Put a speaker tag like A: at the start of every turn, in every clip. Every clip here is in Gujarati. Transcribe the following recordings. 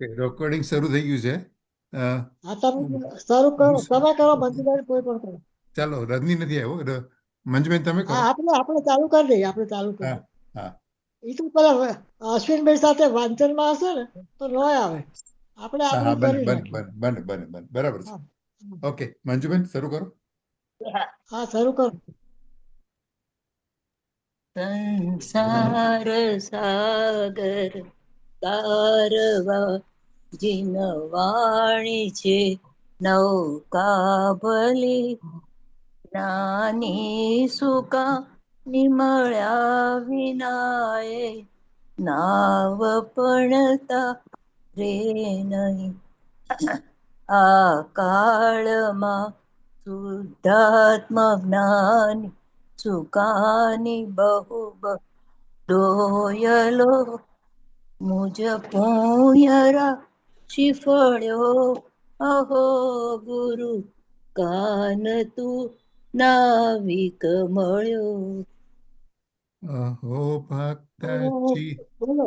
A: રેકોર્ડિંગ શરૂ થઈ ગયું છે. અ,
B: હા, તમે શરૂ કરો, તમે કરો, મંજુભાઈ કોઈ પણ કરો.
A: ચાલો, રજની નથી આવ્યો. મંજુબેન તમે કરો.
B: હા, આપણે ચાલુ કરી દઈએ, આપણે ચાલુ કરી
A: હા
B: દઈએ.
A: હા
B: એ તો પેલા અશ્વિનભાઈ સાથે વાંચનમાં હશે ને તો ન આવે. આપણે
A: હા હા,
B: આપણું
A: બને
B: કરી
A: બને
B: નાખીએ.
A: બને બને બને બને, બરાબર છે.
B: હા,
A: ઓકે, મંજુબેન શરૂ કરો.
B: હા, શરૂ કરો.
C: સંસાર સાગર તારવા જીનવાણી છે નૌકા ભલી નાની સુકા નિમળ્યા વિનાએ નાવ પણ રે નહીં. આ કાળમાં શુદ્ધાત્મ જ્ઞાની સુકાની બહુ ડોયલો મુજ પુણ્યરા શિફળ્યો અહો ગુરુ કાન તું નાવિક મળ્યો.
A: અહો ભક્ત
B: તો
A: ચી
B: બોલો,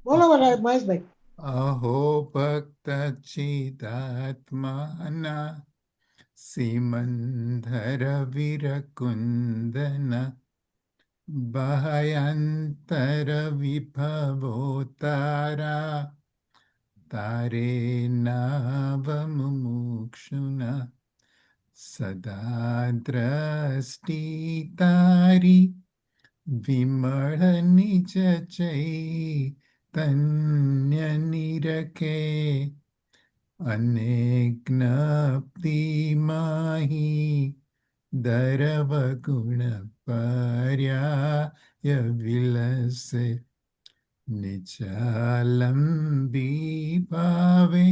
B: બોલો મહેશભાઈ.
A: અહો ભક્ત ચિદાત્માના સિમંદર વિરકુંદન ભયંતર વિભવો તારા તારે નાવ મુમુક્ષુના સદા દ્રષ્ટિ તારી વિમળ નિજ ચૈતન્ય નિરખે અનેક જ્ઞપ્તિમાહી દરવગુણ પર્યાય વિલસે નિચાલંબી ભાવે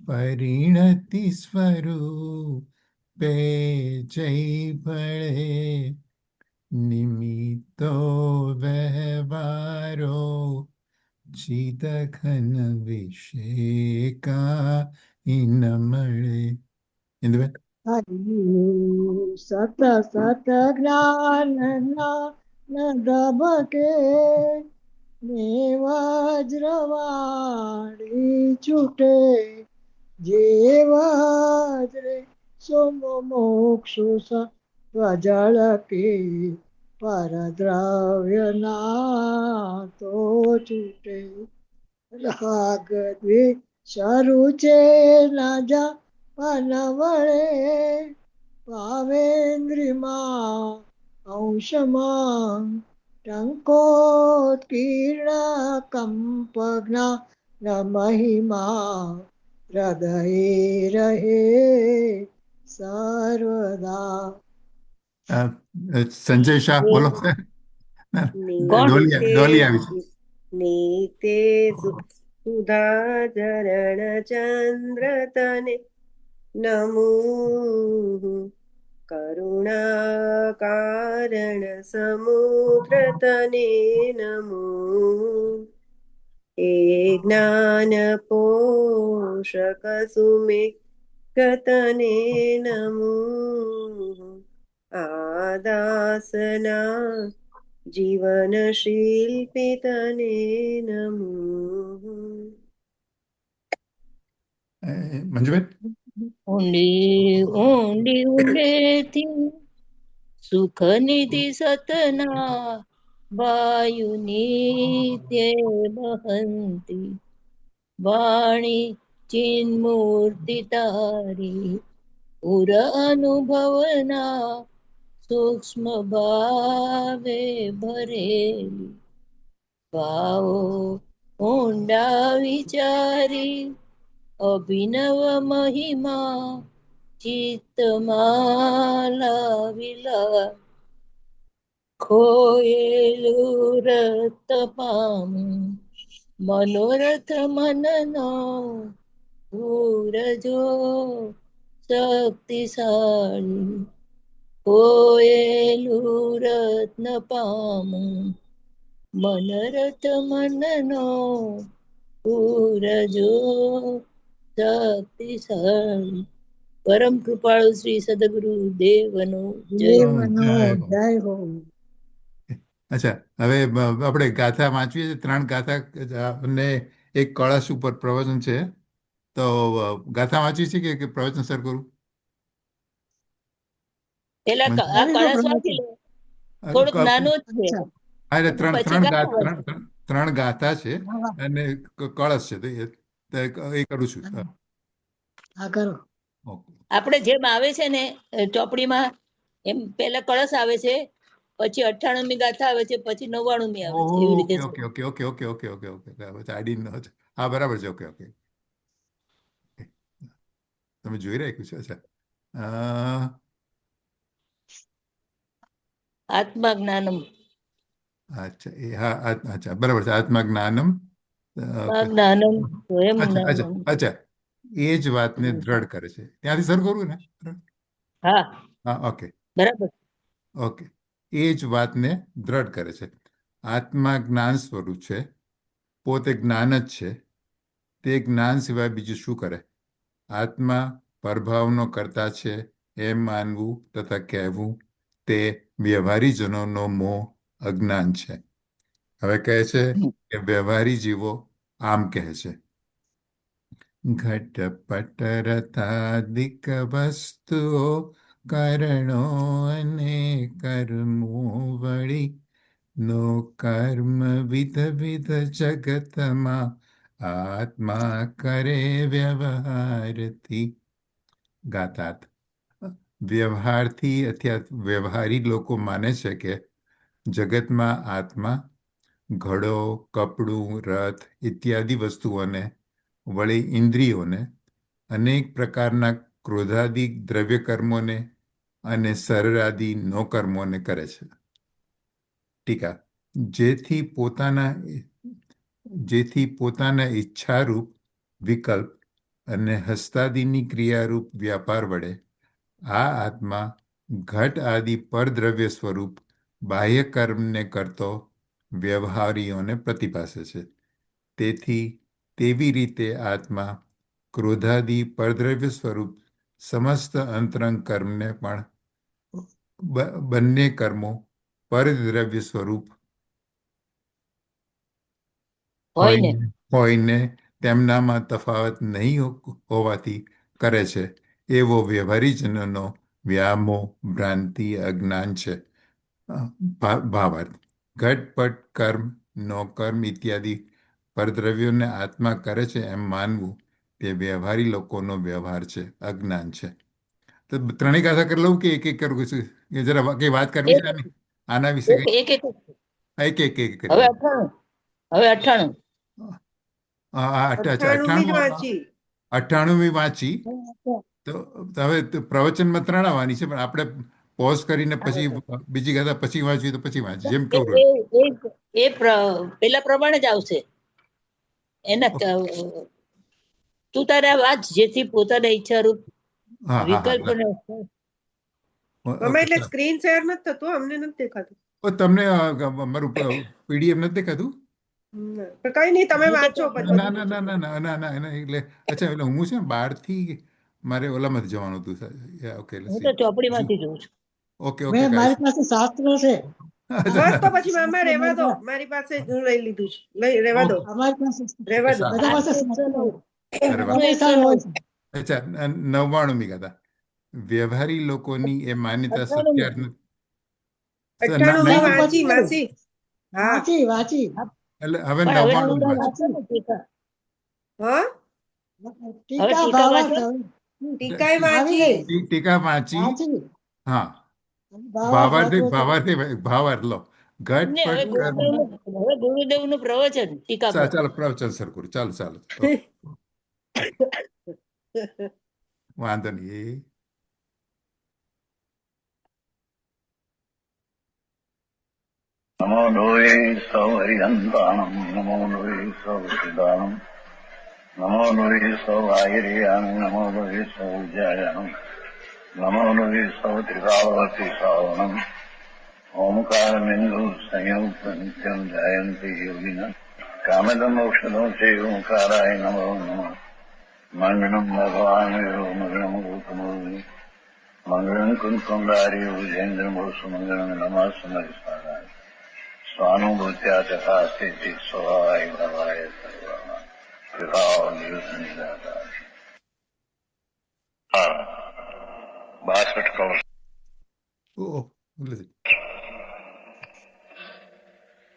A: પરિણતિ સ્વરૂપે જય ભળે નિમિત્તો વ્યવહારો ચિદઘન વિષેકા ઇન મળે. ઇન્દુબેન.
B: સત સત જ્ઞાન ધબકે ને વજ્રવાણી છૂટે જે વજ્રે સોમ મોક્ષુ સ્વજળ કે પરદ્રવ્ય ના તો છૂટે રાગ દ્વે શરુ છે ના જા વળે ભાવેન્દ્રિમાં અંશમાં ટંકોત્કીર્ણ કંપજ્ઞા ન મહિમા હૃદયે રહે સર્વદા.
A: સંજય શાહ બોલો. ડોલી
C: નીતે
A: ડોલી આવી છે.
C: નીતે સુધા ચરણ ચંદ્ર તને નમો કરુણા કારણ સમુદ્ર તને નમો એ જ્ઞાન પોષક સુમે ગતને નમો આદાસના જીવન શિલ્પી તને નમો.
A: મંજુબેન.
C: ઊંડી ઊંડી ઊંડેથી સુખ નિધિ સતના વાયુ નિત્ય બહંતી વાણી ચિન્મૂર્તિ તારી ઉર અનુભવના સૂક્ષ્મ ભાવે ભરેલી ભાવો ઊંડા વિચારી અભિનવ મહિમા ચિત્તમાલા વિલા ખોયેલું રત પામું મનોરથ મનનો પૂરજો શક્તિશાળી ખોયેલું રત્ન પામું મનરથ મનનો પૂરજો શક્તિશાળી. પરમ કૃપાળુ શ્રી સદગુરુ દેવનો જય.
B: દેવનો
A: જય હો.
B: જય હો.
A: અચ્છા, હવે આપણે ગાથા વાંચીએ છીએ. 3 ગાથા આપણને એક કળશ ઉપર પ્રવચન છે, તો ગાથા વાંચી છે કે પ્રવચન સર કરું?
C: પેલા
A: મને
C: આ
B: આવી
C: કળશ
B: ગયો
C: વાંચી લે,
A: અ,
C: થોડુંક
A: ક-
C: નાનું જ છે,
B: અચ્છા.
A: હા, એટલે ત્રણ
C: પછી
A: ત્રણ
C: ગાતા
A: ત્રણ
C: વાંચી.
A: ત્રણ ત્રણ ગાથા છે
B: હા હા
A: અને કળશ છે, તો એ કરું છું.
B: હા કરો.
A: ઓકે
C: આપણે જેમ આવે છે ને ચોપડીમાં, એમ પેલા કળશ આવે છે, પછી 98મી ગાથા આવે છે, પછી 99મી આવે છે, એવી રીતે
A: ઓકે
C: છે.
A: Okay okay okay okay okay okay okay I didn't know. હા, બરાબર છે. ઓકે ઓકે, તમે જોઈ રાખ્યું છે. અચ્છા.
C: આત્મા જ્ઞાનમ.
A: અચ્છા, હા, અચ્છા, બરાબર છે. આત્મા જ્ઞાનમ.
C: આત્મા
A: ઓકે.
C: જ્ઞાનમ સ્વયં
A: અચ્છા અચ્છા
C: જ્ઞાનમ.
A: અચ્છા, એ જ વાતને દ્રઢ કરે છે. ત્યાંથી શરૂ કરવું ને?
C: હા,
A: હા, ઓકે
C: બરાબર.
A: ઓકે. એ જ વાતને દ્રઢ કરે છે. આત્મા જ્ઞાન સ્વરૂપ છે, પોતે જ્ઞાન જ છે. તે જ્ઞાન સિવાય બીજું શું કરે? આત્મા પરભાવનો કરતા છે એમ માનવું તથા કહેવું તે વ્યવહારીજનોનો મોહ, અજ્ઞાન છે. હવે કહે છે કે વ્યવહારી જીવો આમ કહે છે: ઘટપટ રથાદિક વસ્તુઓ, કારણો અને કર્મો વળી, નો કર્મ વિધ વિધ જગતમાં, આત્મા કરે વ્યવહારથી. ગાતાત. વ્યવહારથી અથવા વ્યવહારી લોકો માને છે કે જગતમાં આત્મા ઘડો, કપડું, રથ ઇત્યાદિ વસ્તુઓને, વળી ઇન્દ્રિયોને, અનેક પ્રકારના ક્રોધાદિ દ્રવ્ય કર્મોને અને શરીરાદિ નો કર્મોને કરે છે. ટીકા: જેથી પોતાના ઈચ્છારૂપ વિકલ્પ અને હસ્તાદિની ક્રિયારૂપ વ્યાપાર વડે આ આત્મા ઘટ આદિ પરદ્રવ્ય સ્વરૂપ બાહ્ય કર્મને કરતો વ્યવહારીઓને પ્રતિપાસે છે. તેથી તેવી રીતે આત્મા ક્રોધાદિ પરદ્રવ્ય સ્વરૂપ સમસ્ત અંતરંગ કર્મને પણ બંને કર્મો પરદ્રવ્ય સ્વરૂપ
C: હોય ને.
A: હોઈને તેમનામાં તફાવત નહીં હોવાથી કરે છે. એવો વ્યવહારીજનોનો વ્યામોહ, ભ્રાંતિ, અજ્ઞાન છે. ભાવાર્થ: ઘટપટ કર્મ, નો કર્મ ઇત્યાદિ પરદ્રવ્યોને આત્મા કરે છે એમ માનવું તે વ્યવહારી લોકોનો વ્યવહાર છે, અજ્ઞાન છે. તો ત્રણેય ગાથા કરી લઉં કે એક એક કરું છું? કે જરા કઈ વાત કરવી
C: એક
A: છે આના વિશે?
C: એક એક એક.
A: એક એક એક કરી
C: હવે
A: લઉં.
C: 98, હવે 98.
A: અચ્છા,
D: 98મી જ
A: 98.
D: વાંચી.
A: 98મી વાંચી. તો હવે તો પ્રવચનમાં 3 આવવાની છે, પણ આપણે પોઝ કરીને પછી બીજી ગાથા પછી વાંચવી તો પછી વાંચી, જેમ
C: એ
A: કહું.
C: એ એ પેલા પ્રમાણે જ આવશે એના. તું તારા વાત, જેથી પોતાના ઈચ્છારૂપ
A: હા હા હા,
C: વિકલ્પને.
D: અમે એટલે સ્ક્રીન શેર નથી થતું, અમને નથી દેખાતું.
A: તમને મારું પીડીએફ નથી દેખાતું?
D: પણ કઈ નહીં, તમે
C: હું તો
D: વાંચો પછી.
A: ના ના ના ના ના ના ના ના, એટલે અચ્છા, એટલે હું છે ને બહારથી મારે ઓલામાંથી જવાનું હતું. ઓકે,
C: હું તો ચોપડીમાંથી જોઉં છું.
A: ઓકે ઓકે,
B: મારી પાસે શાસ્ત્રો છે.
D: બસ તો પછી મામા રહેવા દો, મારી પાસે જ હું લઈ લીધું છે. લઈ રહેવા દો,
B: અમારી પાસે
D: રહેવા દો.
B: બધા પાસે
C: 809.
A: અરે વાહ.
B: હંમેશા હોય છે.
A: અચ્છા, 99મી ગાથા. વ્યવહારી લોકોની એ માન્યતા સત્યાર્થ નથી.
D: 98મી
B: ટીકા
D: વાંચી
B: પછી
D: માસી. હા
B: વાંચી.
A: એટલે હવે
C: પણ હવે
A: 99મી
C: ટીકા
A: વાંચી.
C: વાંચો ને, ટીકા.
D: હા,
C: હવે
B: ટીકા
C: ટીકા વાંચો.
D: ટીકાય
B: આવી
D: વાંચી.
B: ગઈ.
A: ટીકા વાંચી.
B: વાંચી.
A: હા,
B: ભાવાર્થ
A: ભાવાર્થ લો.
C: એમને હવે
A: ઘટપટ કર્મ.
C: ગુરુદેવનું પ્રવચન ટીકા પર.
A: ચાલો પ્રવચન સરખું. ચાલો ચાલો, વાંધો નહીં.
E: નમો લોહે સૌ હરિહંતાણમ, નમો લોહે સૌ સિદ્ધાણમ, નમો લોહે સૌ આયર્યાણ, નમો લોહે સૌ જયાણમ, નમો લોહે સૌ ત્રિકાળવતી શ્રાવણમ, ઓમકાર બિંદુ સંયુક્ત નિત્યમ જાયંતી યોગિના, કામદમ ઔષધો છે ઓંકારાય નમો નમઃ. મંગળમ ભગવાન મંગળમ ગૌતમોર્મિ, મંગળમ કુંકુંડારી ભુજેન્દ્રમ સુમંગળમ નમઃ સમરિસ્વારાય. સ્વાનુભૂત્યા તથા સ્થિતિ સ્વભાવાય ભવાય સર્વમાં. કરતા દિવસની દાતા. હા, 62 કરોડ.
A: ઓહ, એટલે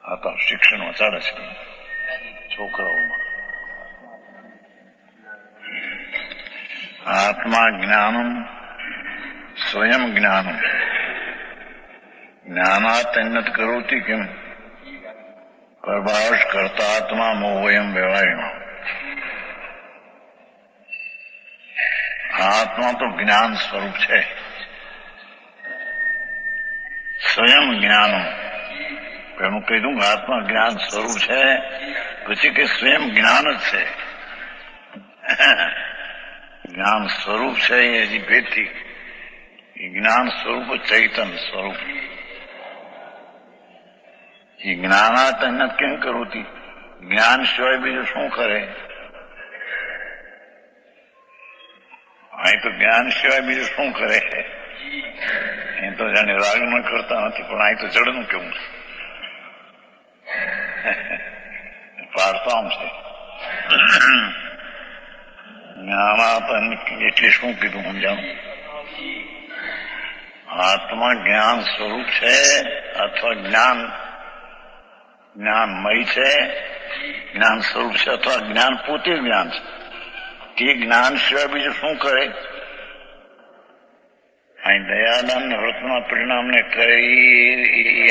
E: આ તો શિક્ષણ વચાડે છે છોકરાઓમાં. આત્મા જ્ઞાનમ સ્વયં જ્ઞાનમ જ્ઞાનાત અન્યત કરોતિ કિમ પ્રભાસ કરતા આત્મા મોહયમ વ્યવહારિણો. આત્મા તો જ્ઞાન સ્વરૂપ છે. સ્વયં જ્ઞાનમ પેલું કીધું કે આત્મા જ્ઞાન સ્વરૂપ છે, પછી કે સ્વયં જ્ઞાન જ છે. જ્ઞાન સ્વરૂપ છે એ હજી ભેદથી. જ્ઞાન સ્વરૂપ ચૈતન સ્વરૂપ. એ જ્ઞાનાત અન્યત કેમ કરોતી, જ્ઞાન સિવાય બીજું શું કરે? અહીં તો જ્ઞાન સિવાય બીજું શું કરે? અહીં તો જાણે રાગમાં કરતા નથી, પણ અહીં તો જડનું કેવું છે. પાડતા છે જ્ઞાનાત એટલે શું કીધું સમજાવું? આત્મા જ્ઞાન સ્વરૂપ છે અથવા જ્ઞાનમય છે, જ્ઞાન સ્વરૂપ છે અથવા જ્ઞાન પોતે જ્ઞાન છે. તે જ્ઞાન સિવાય બીજું શું કરે? અહીં દયાદાન વ્રતના પરિણામને કરે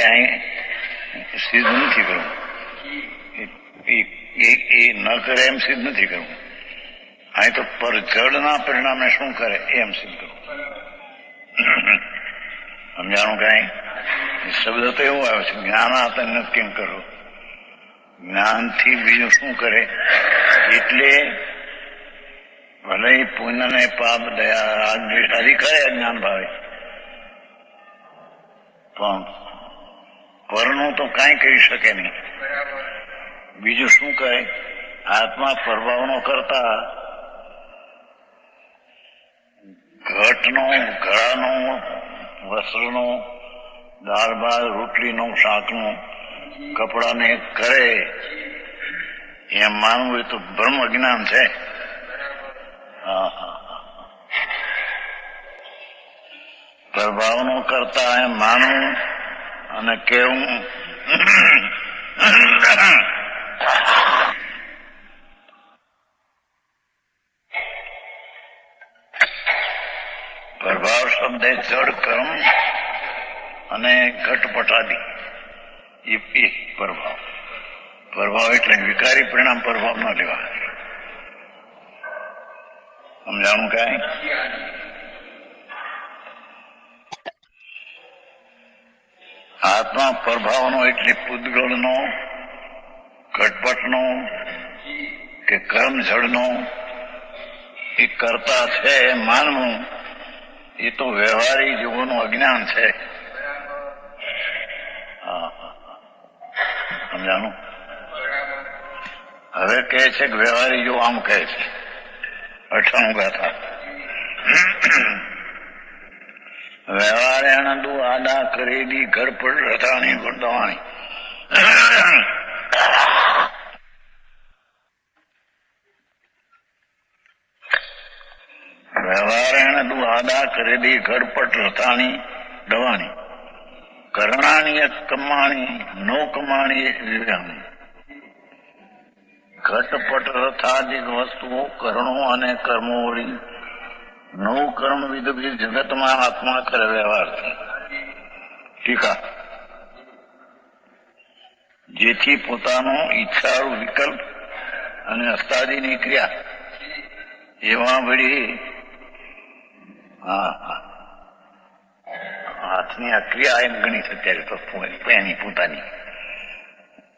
E: અહીં સિદ્ધ નથી કરવું. એ ન કરે એમ સિદ્ધ નથી કરવું. અહીં તો પર જડના પરિણામે શું કરે એમ સિદ્ધ કરવું. સમજાણું કઈ? શબ્દ તો એવો આવે છે, જ્ઞાનાત અન્યત કેમ કરો, જ્ઞાનથી બીજું શું કરે? એટલે ભલે પુણ્ય ને પાપ દયા રાગ દ્વેષ આદિ કરે અજ્ઞાન ભાવે, પણ પરનું તો કાંઈ કરી શકે નહીં. બીજું શું કરે? આત્મા પ્રભાવનો કરતા ઘટનો, ઘડાનો, વસ્ત્રનો, દાળ ભાત રોટલીનો, શાકનો, કપડાને કરે એમ માનવું એ તો બ્રહ્મ જ્ઞાન છે. પ્રભાવનો કરતા એમ માનવું અને કેવું પ્રભાવ શબ્દ જડ કર્મ અને ઘટપટાદી એ પ્રભાવ એટલે વિકારી પરિણામ પ્રભાવ ન લેવા. સમજાણું કાંઈ? આત્મા પ્રભાવનો એટલે પૂતગળનો, ઘટપટનો કે કર્મ જળનો એ કરતા છે માનવું એ તો વ્યવહારિક જીવોનું અજ્ઞાન છે. સમજાણું? હવે કહે છે કે વ્યવહારિક જીવો આમ કહે છે 98 ગાથા. વ્યવહારેણ દુ આદા કરેલી ઘર પર રથાણી ગોઠવાણી. વ્યવહારેણ દુ આદા કરેલી ઘર પર રથાણી દવાણી કરણાની કમાણી નો કમાણી વિવ્યાણી. ઘટપટ રથાદિક વસ્તુઓ કરણો અને કર્મો વળી નવું કર્મ વિધ જગતમાં આત્મા કરે વ્યવહારથી. ટીકા. જેથી પોતાનો ઈચ્છાળુ વિકલ્પ અને અસ્તાદીની ક્રિયા એવા વળી હાથની આ ક્રિયા એમ ગણી છે અત્યારે તો એની પોતાની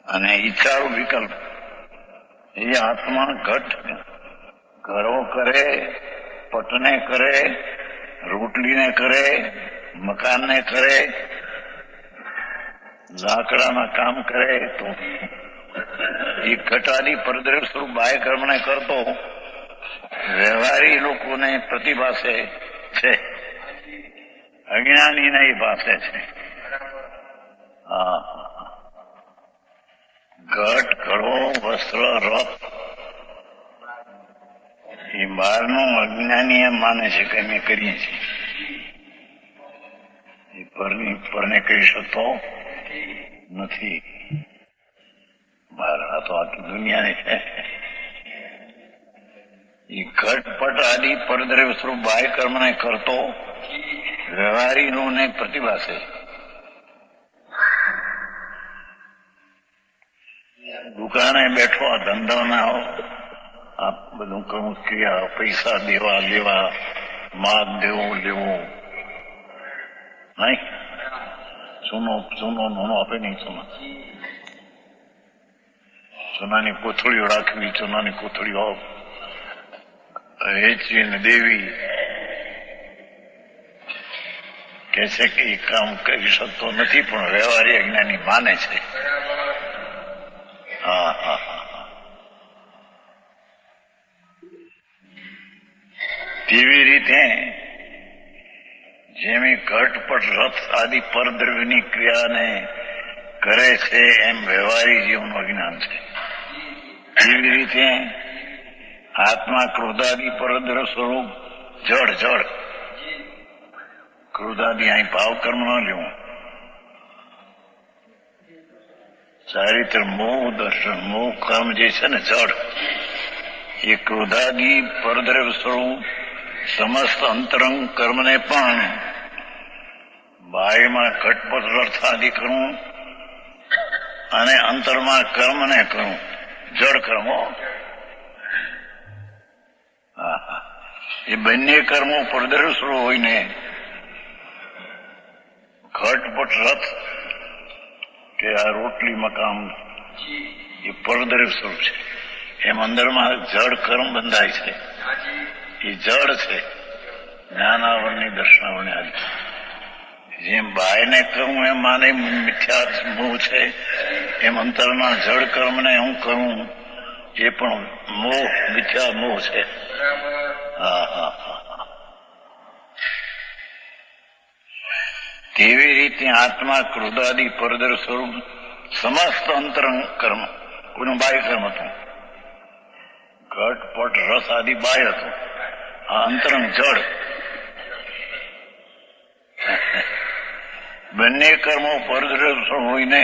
E: અને ઈચ્છાળુ વિકલ્પ એ આત્મા ઘટ ઘરો કરે, પટને કરે, રોટલીને કરે, મકાનને કરે, લાકડાના કામ કરે તો એ ઘટાદી પરદ્રવ સ્વરૂપ બાહ્ય કર્મને કરતો વ્યવહારી લોકોને પ્રતિભાસે છે, અજ્ઞાનીને એ પાસે છે. ઘટ, ઘડો, વસ્ત્ર, રથ એ બહારનું અજ્ઞાની એમ માને છે કે અમે કરીએ છીએ, એ પરને કરી શકતો નથી. બહાર આ તો આખી દુનિયાની છે. એ ઘટપટ આદિ પરદ્રવ્ય સ્વરૂપ બાહ્ય કર્મને કરતો વ્યવહારીનું ને પ્રતિભા છે. દુકાને બેઠો આ ધંધાના આ બધું કરવું, ક્રિયા, પૈસા દેવા લેવા, માગ દેવો લેવો નહીં. ચૂનો નોનો આપે નહીં. ચૂનાની કોથળીઓ રાખવી, ચૂનાની કોથળીઓ વેચીને દેવી. કે છે કે એ કામ કરી શકતો નથી, પણ વ્યવહારી અજ્ઞાની માને છે. હા હા હા. તેવી રીતે જેમ ઘટપટ રથ આદિ પરદ્રવ્યની ક્રિયાને કરે છે એમ વ્યવહારી જીવનું અજ્ઞાન છે. એવી રીતે આત્મા ક્રોધાદિ પરદ્રવ્ય સ્વરૂપ જળ ક્રોધાદિ અહીં ભાવ કર્મ ન લેવું. ચારિત્ર મોહ દર્શન મોહ કર્મ જે છે ને જળ, એ ક્રોધાદિ પરદ્રવ્ય સ્વરૂપ સમસ્ત અંતરંગ કર્મને પણ બાહ્યમાં ઘટપટ રથ આદિ કરવું અને અંતરમાં કર્મને કરવું, જળ કર્મો. એ બંને કર્મો પરદ્રવ્ય સ્વરૂપ હોય ને ઘટપટ રથ કે આ રોટલી મકામ એ પરદ્રવ્ય સ્વરૂપ છે. એમ અંદરમાં જળ કર્મ બંધાય છે. એ જળ છે, જ્ઞાનાવરણી દર્શનાવરણી આદિ. જેમ બાયને કરવું એમ માને મિથ્યા મોહ છે, એમ અંતરના જળ કર્મને હું કરું એ પણ મોહ, મિથ્યા મોહ છે. હા હા હા. તેવી રીતે આત્મા ક્રોધાદિ પરદ્રવ્ય સ્વરૂપ સમસ્ત અંતરંગ કર્મ, કોઈનું બાહ્ય કર્મ હતું. ઘટપટ રસ આદિ બાહ્ય હતું, આ અંતરંગ જળ. બંને કર્મો પરદ્રવ્ય સ્વરૂપ હોઈને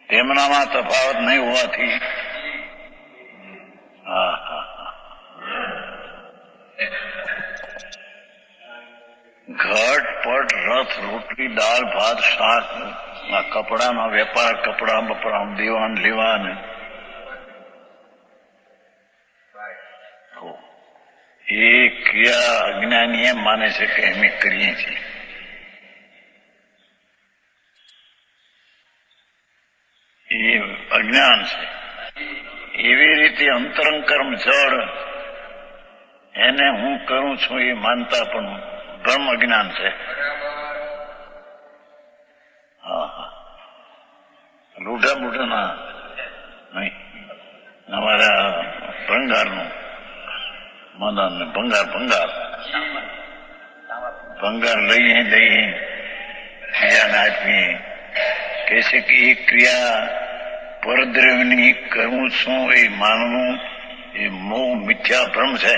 E: તેમનામાં તફાવત નહીં હોવાથી ઘટપટ રથ રોટલી દાળ ભાત શાક, આ કપડાનો વેપાર, કપડા બપડા દેવાન લેવાન, એ ક્રિયા અજ્ઞાની એમ માને છે કે અમે કરીએ છીએ. એ અજ્ઞાન છે. એવી રીતે અંતરંગ કર્મ જળ એને હું કરું છું એ માનતા પણ બ્રહ્મ અજ્ઞાન છે. હા હા. લૂઢા બુઢાના નહીં, અમારા ભંગારનું મદન ને ભંગાર લઈએ બીજાને આપીએ. કે છે કે એ ક્રિયા પરદ્રવ્યની કરું છું એ માનવું એ મોહ મિથ્યા ભ્રમ છે.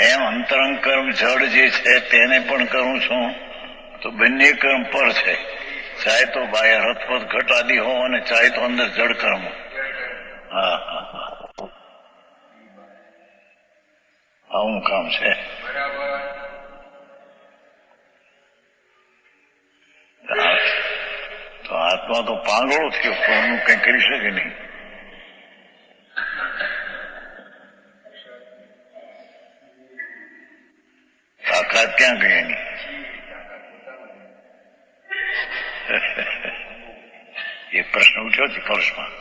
E: એમ અંતરંગ કર્મ જળ જે છે તેને પણ કરું છું તો બંને કર્મ પર છે. ચાહે તો બાહ્ય રથપથ ઘટ આદિ હો અને ચાહે તો અંદર જળ કર્મ. હા હા હા. આવું કામ છે. તો આત્મા તો પાંગળો થયો, પણ એનું કઈ કરી શકે નહીં. તાકાત ક્યાં ગઈ એની? એ પ્રશ્ન ઉઠ્યો છે કૌશમાં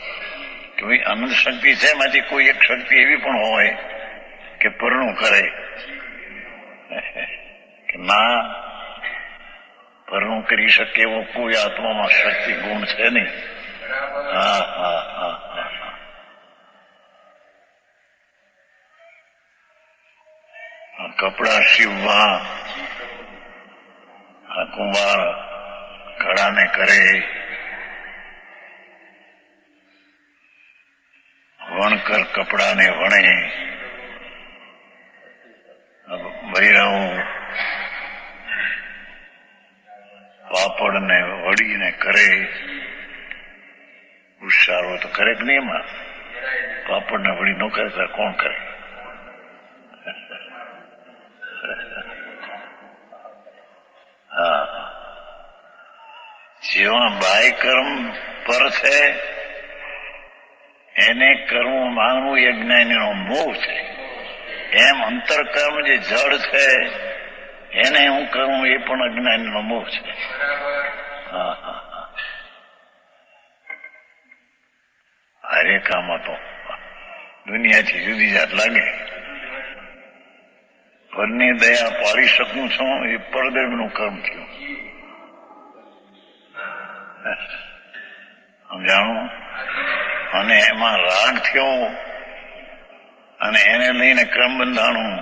E: કે ભાઈ અનંત શક્તિ છે, એમાંથી કોઈ એક શક્તિ એવી પણ હોય કે પરણું કરે કે ના પરણું કરી શકે એવો કોઈ આત્મામાં શક્તિ ગુણ છે નહીં. હા હા હા હા. કપડા સીવવા આ કુંભાર ઘડાને કરે, વણકર કપડાને વણે, ભૈરવ પાપડને વળીને કરે, ઉસારો તો કરે કે નહીં? એમાં પાપડને વળી ન કરે તો કોણ કરે? હા, જેવા બાહ્ય કર્મ પર છે એને કરવું માનવું એ જ્ઞાનીનો મોહ છે, એમ અંતરકર્મ જે જડ છે એને હું કરું એ પણ અજ્ઞાનીનો મોહ છે. હા હા હા, હરેક આમાં તો દુનિયાથી જુદી જાત લાગે. પરની દયા પાડી શકું છું એ પરદેવનું કર્મ થયું. સમજાણું? અને એમાં રાગ થયો અને એને લઈને કર્મ બંધાણું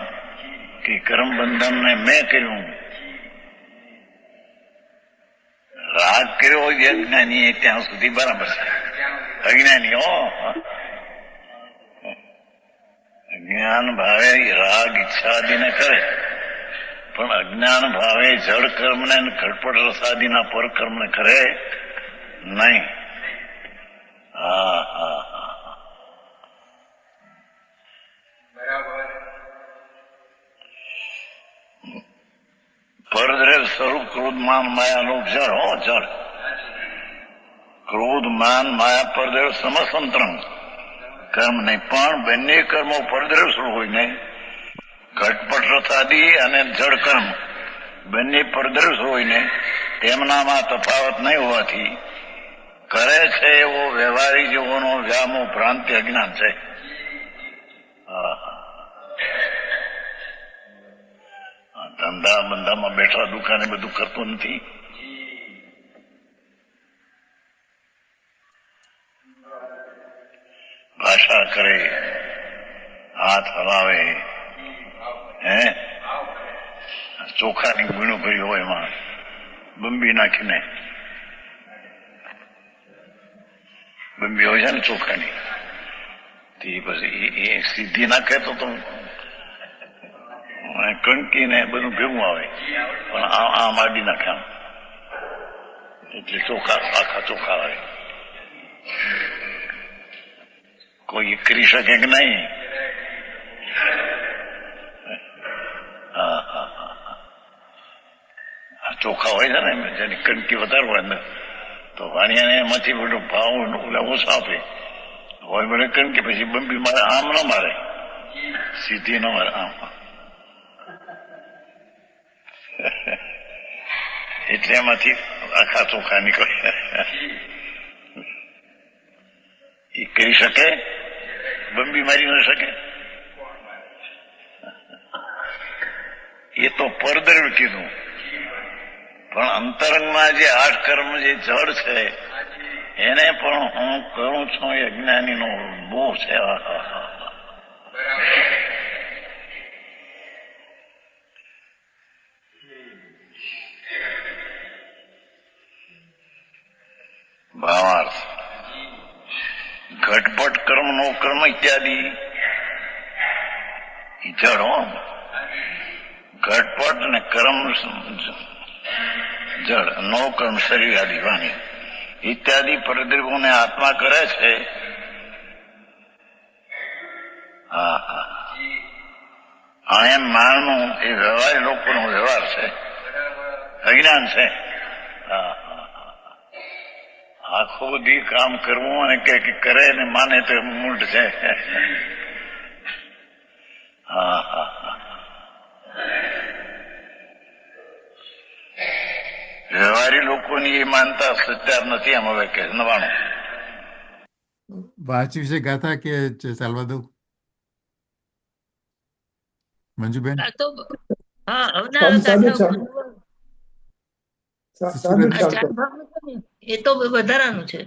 E: કે કર્મ બંધનને મેં કર્યું. રાગ કર્યો જે અજ્ઞાની ત્યાં સુધી બરાબર છે. અજ્ઞાની જ્ઞાન ભાવે રાગ ઈચ્છા આદિને કરે, પણ અજ્ઞાન ભાવે જડ કર્મને ઘટપટ રસાદિના પર કર્મને કરે નહીં. હા હા હા, પરદ્રવ્ય સ્વરૂપ ક્રોધ માન માયા લોક જળ. જળ ક્રોધ માન માયા પરદ્રવ્ય સમસંતરણ કર્મ નહીં, પણ બંને કર્મો પરદ્રવ્ય સ્વરૂપ હોય નહીં. ઘટપટ રસાદી અને જળ કર્મ બંને પરદ્રવ્ય હોય નહીં, તેમનામાં તફાવત નહીં હોવાથી કરે છે એવો વ્યવહારિક જીવોનો વ્યામો ભ્રાંતિ અજ્ઞાન છે. ધંધા બંધામાં બેઠા દુકાને બધું કરતો નથી. ભાષા કરે, હાથ હલાવે, ચોખાની ગુણો ભરી હોય એમાં બંબી નાખીને, બંબી હોય છે ને ચોખાની, તે પછી એ સીધી નાખે તો કણકી ને બધું ભેગું આવે, પણ આમ આડી નાખે આમ, એટલે ચોખા આખા ચોખા આવે. કોઈ કરી શકે કે નહીં? ચોખા હોય છે ને જેની કણકી વધારે હોય અંદર, તો વાણિયાને એમાંથી બધો ભાવ ઓછા આપે હોય મને કણકી, પછી બંબી મારે આમ ન મારે, સીધી ન મારે, આમ. એટલે એમાંથી આખા ચોખા નીકળે. એ કરી શકે? બંબી મારી ન શકે. એ તો પરદ્રવ્ય કીધું, પણ અંતરંગમાં જે આઠ કર્મ જે જડ છે એને પણ હું કરું છું એ અજ્ઞાનીનો મોહ છે. ભાવાર્થ ઘટપટ કર્મ નો કર્મ ઇત્યાદિ જડ હો, ઘટપટ ને કર્મ જડ, નો કર્મ શરીર આદિ વાણી ઇત્યાદિ પ્રદ્રવ્યોને આત્મા કરે છે. હા હા, એમ માનવું એ વ્યવહારી લોકોનો વ્યવહાર છે, અજ્ઞાન છે. હા, આખો દી કામ કરવું અને કે કરે ને માને તો મૂળ છે. હા હા, વ્યવહારી લોકોની એ માનતા સત્યાર નથી. આમ હવે કે 99
A: વાંચ્યું છે ગાથા કે ચાલવા દઉં મંજુબેન?
C: આ તો હા
F: સાદું સાદું સાદું
C: આ ચાર ભાગનું છે ને, એ તો વધારાનું છે.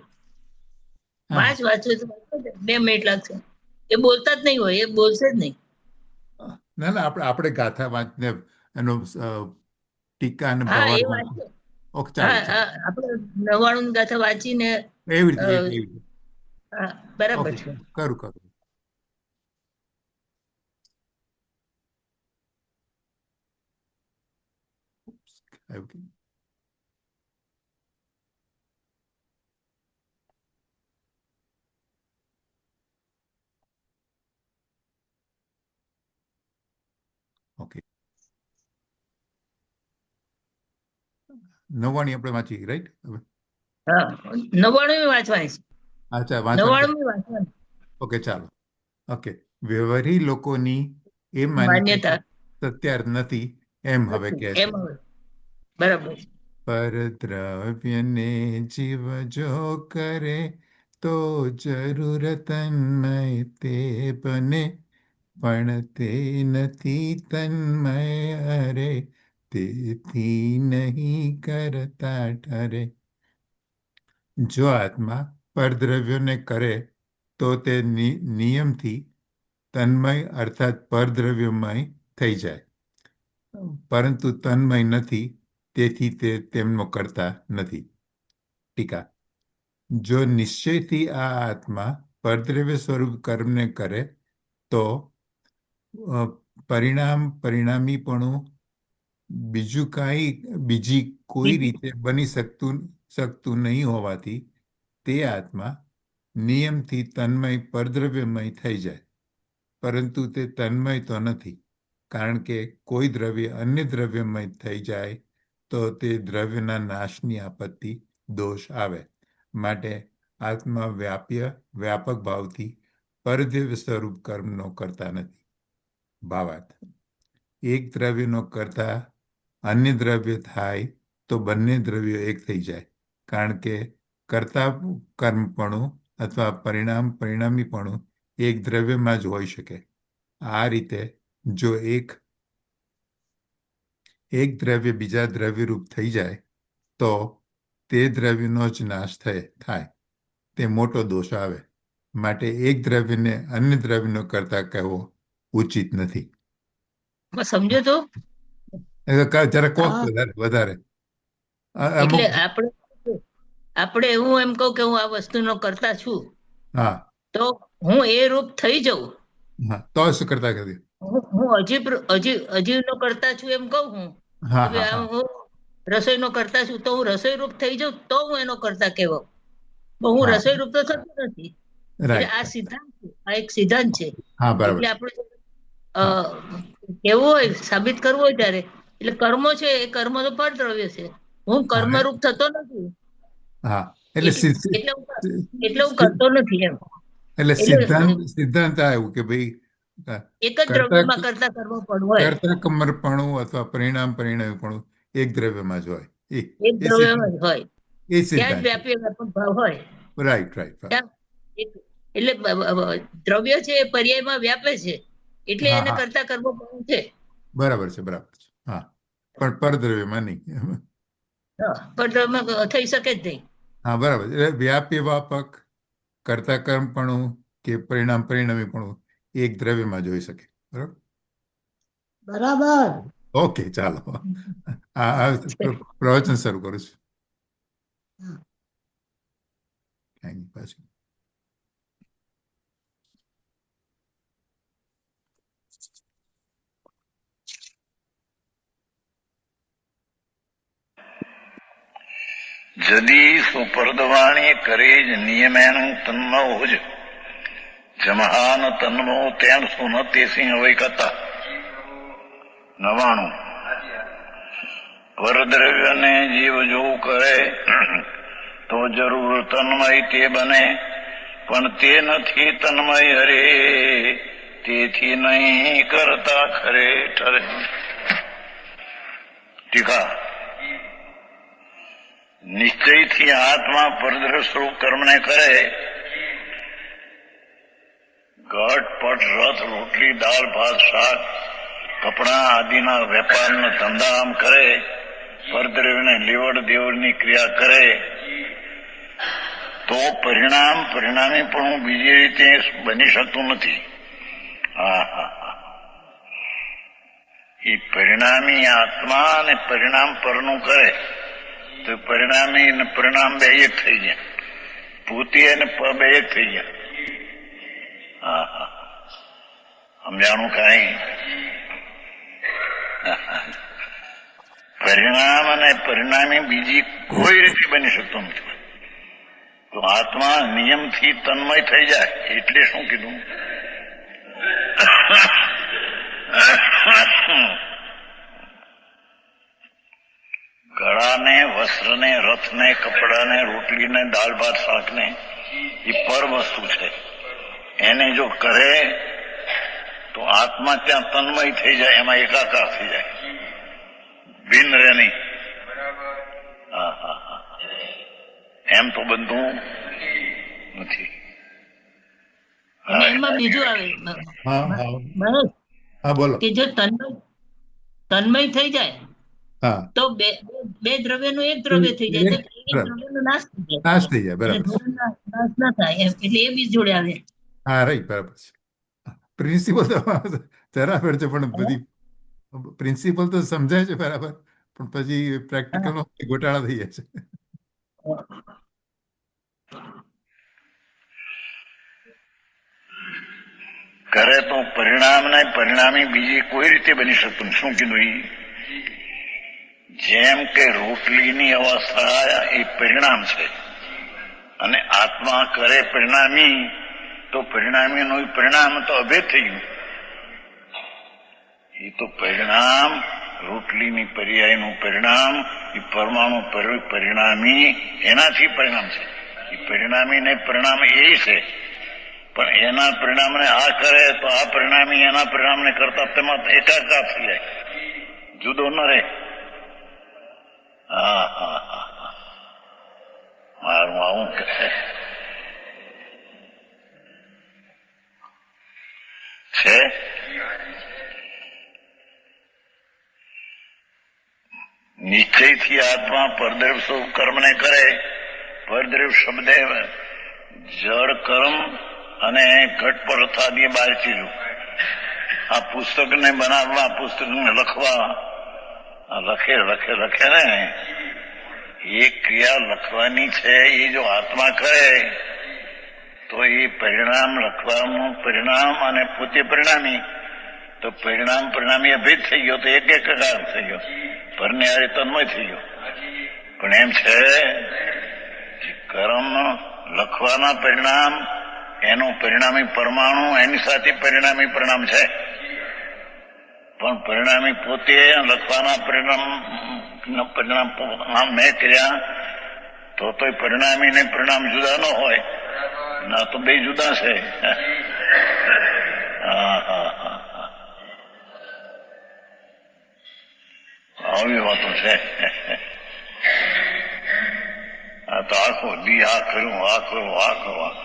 A: હા,
C: વાંચવું તો 2 મિનિટ લાગશે. એ બોલતા જ નહીં હોય, એ બોલશે જ નહીં.
A: ના ના, આપણે ગાથા વાંચને એનો ટીકા અને
C: હા, એ
A: ભવાર્થ
C: વાંચો.
A: ઓકે, ચાલે
C: હા
A: ચાલે,
C: આપણે 99 ગાથા વાંચીને
A: એવી રીતે એવી રીતે.
C: હા, બરાબર
A: ઓકે,
C: છે.
A: કરું. ઓકે. ઓકે, 99 આપણે વાંચી રાઈટ હવે.
C: હા 99 વાંચવાની છે.
A: અચ્છા, વાંચવાની.
C: 99 વાંચવાની
A: ઓકે, ચાલો. ઓકે, વ્યવહારી લોકોની એ
C: માન્યતા
A: માન્યતા સત્યાર્થ નથી એમ હવે
C: નથી.
A: કહે છે.
C: એમ હવે બરાબર છે.
A: પરદ્રવ્યને જીવ જો કરે તો જરૂર તન્મય તે બને, પણ તે નથી તન્મય અરે, તેથી નહીં કરતા ઠરે. જો આત્મા પરદ્રવ્યોને કરે તો તે નિયમથી તન્મય અર્થાત પરદ્રવ્યમય થઈ જાય, પરંતુ તન્મય નથી, તેથી તે તેમનો કરતા નથી. ટીકા: જો નિશ્ચયથી આ આત્મા પરદ્રવ્ય સ્વરૂપ કર્મને કરે તો પરિણામીપણું બીજી કોઈ રીતે બની શકતું નહીં હોવાથી તે આત્મા નિયમથી તન્મય પરદ્રવ્યમય થઈ જાય, પરંતુ તે તન્મય તો નથી, કારણ કે કોઈ દ્રવ્ય અન્ય દ્રવ્યમય થઈ જાય તો તે દ્રવ્યના નાશની આપત્તિ દોષ આવે. માટે આત્મા વ્યાપક ભાવથી પરદ્રવ્ય સ્વરૂપ કર્મનો કરતા નથી. ભાવાર્થ: એક દ્રવ્યનો કરતા અન્ય દ્રવ્ય થાય તો બંને દ્રવ્યો એક થઈ જાય, કારણ કે કર્તા કર્મપણું અથવા પરિણામીપણું એક દ્રવ્યમાં જ હોઈ શકે. આ રીતે જો એક દ્રવ્ય બીજા દ્રવ્યરૂપ થઈ જાય તો તે દ્રવ્યનો જ નાશ થાય, તે મોટો દોષ આવે. માટે એક દ્રવ્યને અન્ય દ્રવ્યનો કરતા કહેવો ઉચિત નથી.
C: સમજો તો
A: જરા કોક
B: હા.
A: વધારે
C: એટલે આપણે હું એમ કહું કે હું આ વસ્તુનો કરતા છું,
A: હા
C: તો હું એ રૂપ થઈ જાઉં.
A: હા, તો શું કરતા કરી?
C: હું અજીવનો કરતા છું એમ કહું હું.
A: હા
C: કે
A: હા હા,
C: હું રસોઈનો કરતા છું, તો હું રસોઈ રૂપ થઈ જાઉં તો હું એનો કરતા કહેવાઉં. પણ હું
A: હા,
C: રસોઈ રૂપ તો થતું નથી. એટલે આ
A: રાઈટ.
C: સિદ્ધાંત છે, આ એક સિદ્ધાંત છે.
A: હા, બરાબર
C: એટલે
A: છે.
C: આપણે
A: હા
C: કેવું હોય, સાબિત કરવું હોય ત્યારે, એટલે કર્મો છે એ કર્મ તો પરદ્રવ્ય છે. હું
A: હા
C: કર્મરૂપ થતો નથી,
A: હા, એટલે
C: એટલે હું કરતો નથી એમ.
A: એટલે
C: એટલે
A: સિદ્ધાંત આવ્યું કે ભાઈ
C: એક જ દ્રવ્યમાં કરતા કર્મ પણ હોય,
A: કરતા કમરપણું અથવા પરિણામીપણું એક દ્રવ્યમાં જ હોય.
C: એક દ્રવ્યમાં જ હોય,
A: એ
C: ત્યાં જ
A: સિદ્ધાંત.
C: વ્યાપી વ્યાપક ભાવ હોય.
A: Right right.
C: એટલે દ્રવ્ય છે એ પર્યાયમાં વ્યાપે છે, એટલે
A: હા
C: એને
A: હા,
C: કરતા કર્મ પણ છે.
A: બરાબર છે. હા, પણ પરદ્રવ્યમાં નહીં.
C: પણ દ્રવ્યમાં થઈ શકે જ નહીં.
A: હા, બરાબર. એટલે વ્યાપક કરતા કર્મપણું કે પરિણામીપણું એક દ્રવ્યમાં જ હોઈ શકે. બરાબર.
B: બરાબર.
A: ઓકે, ચાલો. પ્રવચન શરૂ કરું છું. પાછું
E: જદી સુપર્દવાણી કરે જ નિયમેન તન્મો હુજ જમહાન તન્મો તેણ સુન તેસિંહ વૈ કથા. 99. પરદ્રવ્યને જીવ જો કરે તો જરૂર તન્મય તે બને, પણ તે નથી તન્મય હરે, તેથી નહીં કરતા ખરે ઠરે. ટીકા: નિશ્ચયથી આત્મા પરદ્રવ્ય સ્વરૂપ કર્મને કરે, ઘટ પટ રથ રોટલી દાળ ભાત શાક કપડા આદિના વેપારનો ધંધા આમ કરે, પરદ્રવ્યને લેવડ દેવડની ક્રિયા કરે, તો પરિણામી પણ બીજી રીતે બની શકતું નથી. એ પરિણામી આત્મા અને પરિણામ પરનું કરે તો પરિણામી અને પરિણામ બે એક થઈ ગયા, ભૂતિ અને બે એક થઈ ગયા. સમજાણું કઈ? પરિણામ અને પરિણામી બીજી કોઈ રીતે બની શકતું નથી. તો આત્મા નિયમથી તન્મય થઈ જાય એટલે શું કીધું? ગળાને, વસ્ત્રને, રથને, કપડાને, રોટલીને, દાળ ભાત શાકને એ પર વસ્તુ છે. એને જો કરે તો આત્મા ત્યાં તન્મય થઈ જાય, એમાં એકાકાર થઈ જાય, ભિન્ન રહે નહીં. હા હા હા, એમ તો બનતું નથી.
C: અને એમાં બીજું આવે
A: હા હા
C: મહેશ,
A: હા બોલો.
C: કે જો તન્મય થઈ જાય
A: હા,
C: તો બે દ્રવ્યનું એક દ્રવ્ય થઈ જાય, તો એક
A: બરાબર.
C: દ્રવ્યનો નાશ થઈ જાય,
A: નાશ થઈ જાય,
C: એટલે
A: બરાબર છે.
C: દ્રવ્યનો નાશ ના થાય એમ. એટલે એ બી જોડે આવે.
A: હા, રાઈટ, બરાબર છે. પ્રિન્સિપલ તો બરાબર છે, પણ બધી પ્રિન્સિપલ તો સમજાય છે બરાબર, પણ પછી પ્રેક્ટિકલમાં ગોટાળા થઈ જાય છે.
E: કરે તો પરિણામ ને પરિણામી બીજી કોઈ રીતે બની શકતું. શું કીધું? જેમ કે રોટલીની અવસ્થા એ પરિણામ છે અને આત્મા કરે પરિણામી, તો પરિણામીનું પરિણામ તો અભેદ થઈ ગયું. એ તો પરિણામ, રોટલીની પર્યાયનું પરિણામ, એ પરમાણુ પરિણામી એનાથી પરિણામ છે. એ પરિણામી ને પરિણામ એ છે, પણ એના પરિણામને આ કરે તો આ પરિણામી એના પરિણામને કરતા તેમાં એકાકાર થઈ જાય, જુદો ન રહે. હા હા હા, મારું આવું કહે છે. નિશ્ચયથી આત્મા પરદ્રવ સ્વરૂપ કર્મને કરે. પરદ્રવ શબ્દ જળ કર્મ અને ઘટ પદાર્થાદિ બાર ચીજો. આ પુસ્તકને બનાવવા, પુસ્તકને લખવા, લખે ને એ ક્રિયા લખવાની છે, એ જો આત્મા કરે તો એ પરિણામ લખવાનું પરિણામ અને પોતે પરિણામી, તો પરિણામ પરિણામી અભેદ થઈ ગયો, તો એક એકાકાર થઈ ગયો, પરને આરે તન્મય થઈ ગયો. પણ એમ છે કર્મ લખવાના પરિણામ, એનું પરિણામી પરમાણુ એની સાથે પરિણામી પરિણામ છે, પણ પરિણામી પોતે લખવાના પરિણામ મેં કર્યા તો પરિણામી ને પરિણામ જુદા ન હોય ના, તો બે જુદા છે. હા હા હા, આવી વાતો છે. આ તો આખો દી આ કરું, આ કરું, આ કરું,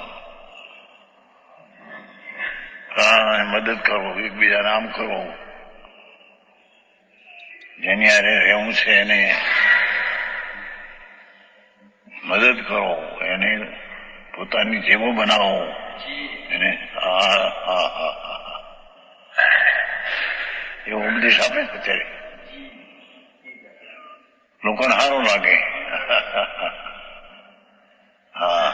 E: હા, મદદ કરો એકબીજાને, આમ કરો, જેની હારે રહેવું છે એને મદદ કરો, એને પોતાની જેવો બનાવો એને. એવો ઉપદેશ આપે અત્યારે લોકોને સારું લાગે. હા,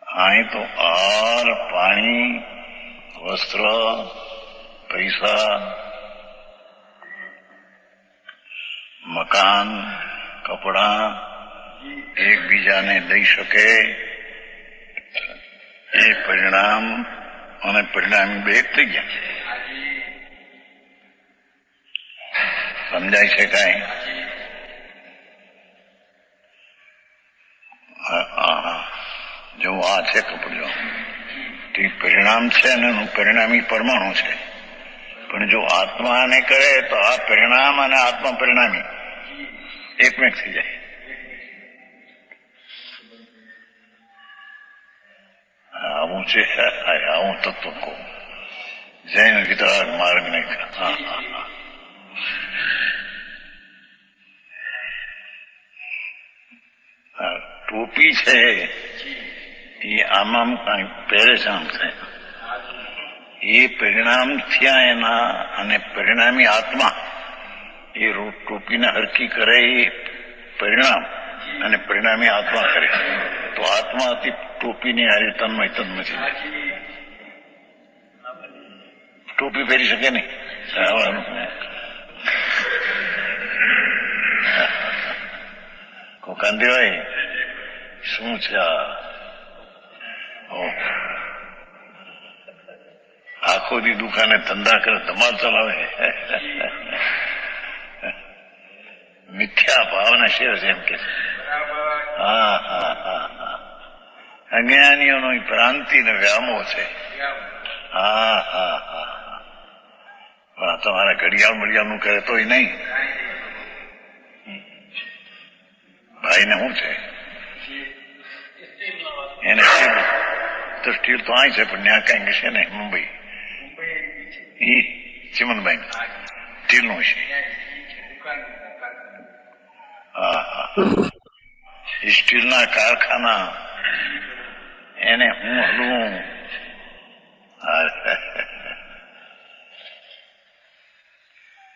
E: અહીં તો આહાર, પાણી, વસ્ત્ર, પૈસા, મકાન, કપડા એકબીજાને દઈ શકે, એ પરિણામ અને પરિણામી બે થઈ ગયા. સમજાય છે કાંઈ? જો આ છે કપડો, તે પરિણામ છે અને એનું પરિણામી પરમાણુ છે, પણ જો આત્માને કરે તો આ પરિણામ અને આત્મા પરિણામી એકમેક થઈ જાય. આવું છે, આવું તત્વ કહું, જૈન વિતરાગ માર્ગ ને. ટોપી છે એ આમ કઈ પહેરે છે, આમ થાય, એ પરિણામ થયા એના, અને પરિણામી આત્મા એ ટોપીને હરકી કરે એ પરિણામ, અને પરિણામી આત્મા કરે તો આત્માથી ટોપીની હારે તન્મય નથી. ટોપી પહેરી શકે નહીં. કોકાંદીભાઈ શું છે આ? ઓહ. આખો દી દુકાને ધંધા કરે, ધમાલ ચલાવે. મિથ્યા ભાવના શેર છે એમ કે છે. હા હા હા હા. અજ્ઞાનીઓનો ભ્રાંતિ ને વ્યામો છે. હા હા હા. પણ તમારા ઘડિયાળ મડિયાળનું કરે તોય નહીં. ભાઈને શું છે? એને સ્ટીલ તો સ્ટીલ તો અહીં છે, પણ ત્યાં કઈ છે ને મુંબઈ ચિમનભાઈ સ્ટીલનું છે. હા હા. સ્ટીલના કારખાના એને હું હલવું.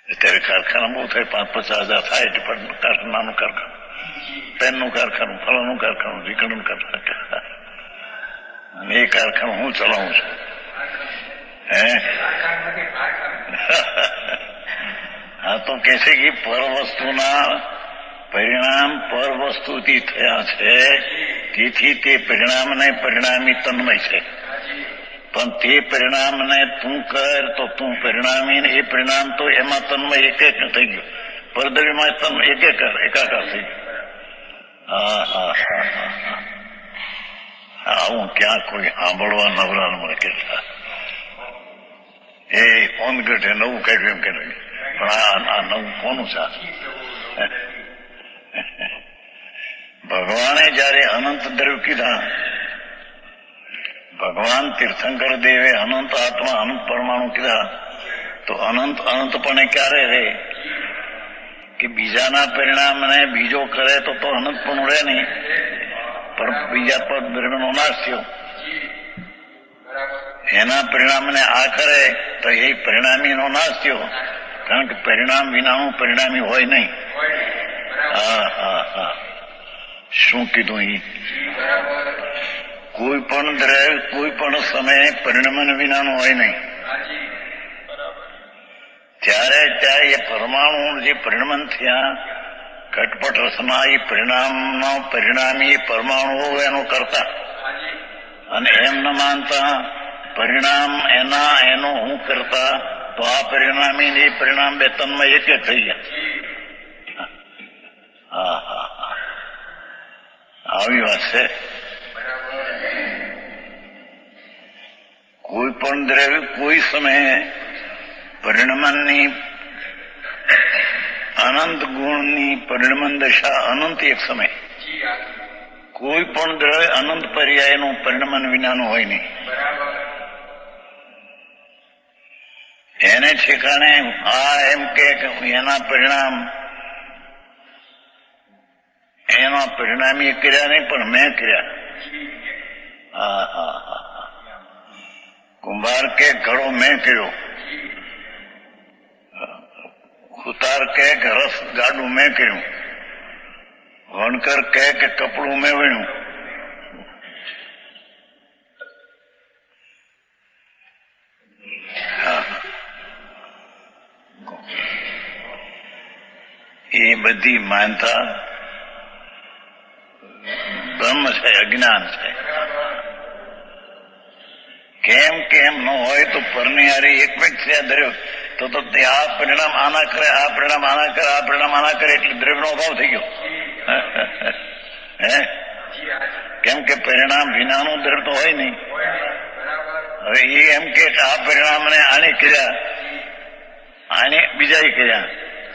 E: અત્યારે કારખાના બહુ થાય, 5-50 હજાર થાય. ડિપાર્ટમેન્ટ કારખાનાનું કારખાનું, પેનનું કારખાનું, ફલાનું કારખાનું, ઢીકણનું કારખાનું. અને એ કારખાનું હું ચલાવું છું. હા તો કે છે કે પર વસ્તુના પરિણામ પર વસ્તુથી થયા છે, તેથી તે પરિણામને પરિણામી તન્મય છે. પણ તે પરિણામને તું કર તો તું પરિણામી, એ પરિણામ તો એમાં તન્મય એક એક થઈ ગયું. પરદવીમાં તન્મય એક એકાકાર થઈ ગયું. હા હા હા હા હા. આવું ક્યાં કોઈ સાંભળવા નવરા મળે કેટલા. એ ફોન ઘટે નવું કાઢ્યું એમ કે પણ આ નવું કોનું છે? ભગવાને જયારે અનંત દ્રવ્ય કીધા, ભગવાન તીર્થંકર દેવે અનંત આત્મા અનંત પરમાણુ કીધા, તો અનંત અનંતપણે ક્યારે રહે? કે બીજાના પરિણામને બીજો કરે તો અનંત પણ રહે નહીં, પણ બીજા પર દ્રવ્યનો નાશ થયો. એના પરિણામને આ કરે તો એ પરિણામીનો નાશ થયો, કારણ કે પરિણામ વિનાનું પરિણામી હોય નહીં. હા હા હા. શું કીધું? એ કોઈ પણ દ્રવ્ય કોઈ પણ સમયે પરિણામ વિનાનું હોય નહીં. ત્યારે ત્યારે એ પરમાણુ જે પરિણમન થયા ઘટપટ રસના, એ પરિણામનો પરિણામી પરમાણુ એનું કરતા, અને એમ ન માનતા પરિણામ એનો હું કરતા, તો આ પરિણામી ને એ પરિણામ બે તન્મય એક જ થઈ ગયા. હા હા હા. આવી વાત છે. કોઈ પણ દ્રવ્ય કોઈ સમયે પરિણમનની અનંત ગુણની પરિણમન દશા અનંત એક સમય, કોઈ પણ દ્રવ્ય અનંત પર્યાયનું પરિણમન વિનાનું હોય નહીં. એને ઠેકાણે આ એમ કે એના પરિણામી કર્યા નહીં, પણ મેં કર્યા. હા હા હા. કુંભાર કે ઘડો મેં કર્યો, સુતાર કે રસ ગાડું મેં કર્યું, વણકર કે કપડું મેં વીણ્યું. એ બધી માનતા બ્રહ્મ છે, અજ્ઞાન છે. કેમ ન હોય તો પરની હારી એક વ્યક્તિ ધર્યો તો આ પરિણામ આના કરે, આ પરિણામ આના કરે, આ પરિણામ આના કરે, એટલે દ્રવ્યનો અભાવ થઈ ગયો. હે કેમ કે પરિણામ વિનાનું દ્રવ્ય તો હોય નહીં. હવે એ એમ કે આ પરિણામને આને કર્યા, આને બીજા કર્યા,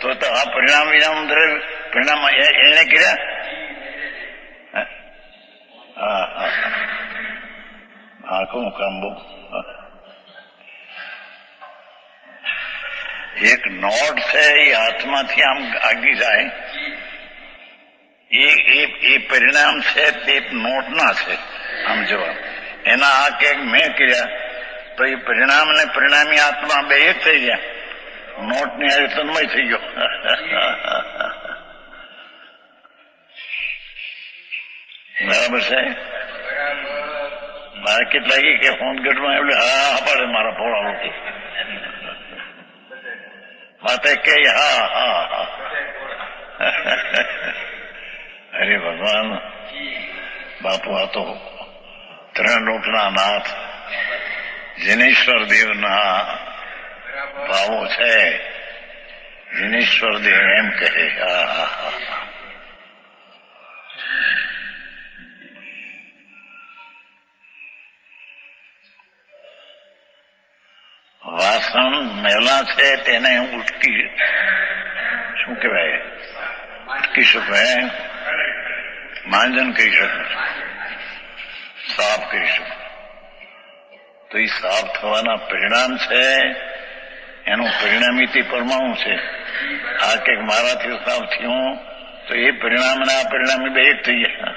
E: તો આ પરિણામ વિનાનું દ્રવ્ય પરિણામ એને કર્યા. હા હા હા. કોણ કામ બહુ. એક નોટ છે એ હાથમાંથી આમ આગી જાય, એ પરિણામ છે તે નોટના છે. આમ જવાબ એના આ કે મેં કર્યા, તો એ પરિણામ ને પરિણામી આત્મા બે એક થઈ ગયા. નોટની હારે તન્મય થઈ ગયો. બરાબર છે. મારે કેટલા કે હોનગઢમાં એટલે હા પાડે મારા ભોળા લોકો માથે કે હા હા હા. અરે ભગવાન, બાપુ આ તો 3 લોકના નાથ જિનેશ્વર દેવના ભાવો છે. જિનેશ્વર દેવ એમ કહે, વાસણ મેલા છે તેને ઉટકી, શું કહેવાય, ઉટકી શકાય, માંજન કરી શકું, સાફ કરી શકું. તો એ સાફ થવાના પરિણામ છે, એનું પરિણામી તે પરમાણુ છે. આ કે મારાથી સાફ થયું તો એ પરિણામ ને આ પરિણામી બે એક થઈ ગયા.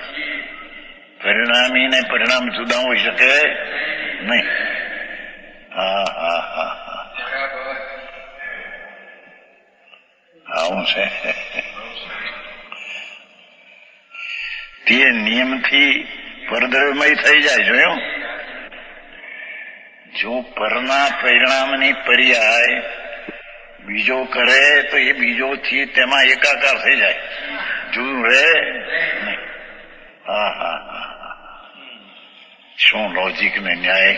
E: પરિણામી ને પરિણામ જુદા હોઈ શકે નહીં. હા હા હા હા, આવું છે. તે નિયમથી પરદ્રવ્યમય થઈ જાય. જોયું? જો પરના પરિણામની પર્યાય બીજો કરે તો એ બીજોથી તેમાં એકાકાર થઈ જાય, જુદું રહે નહીં. હા હા હા, શું લોજિક ને ન્યાય!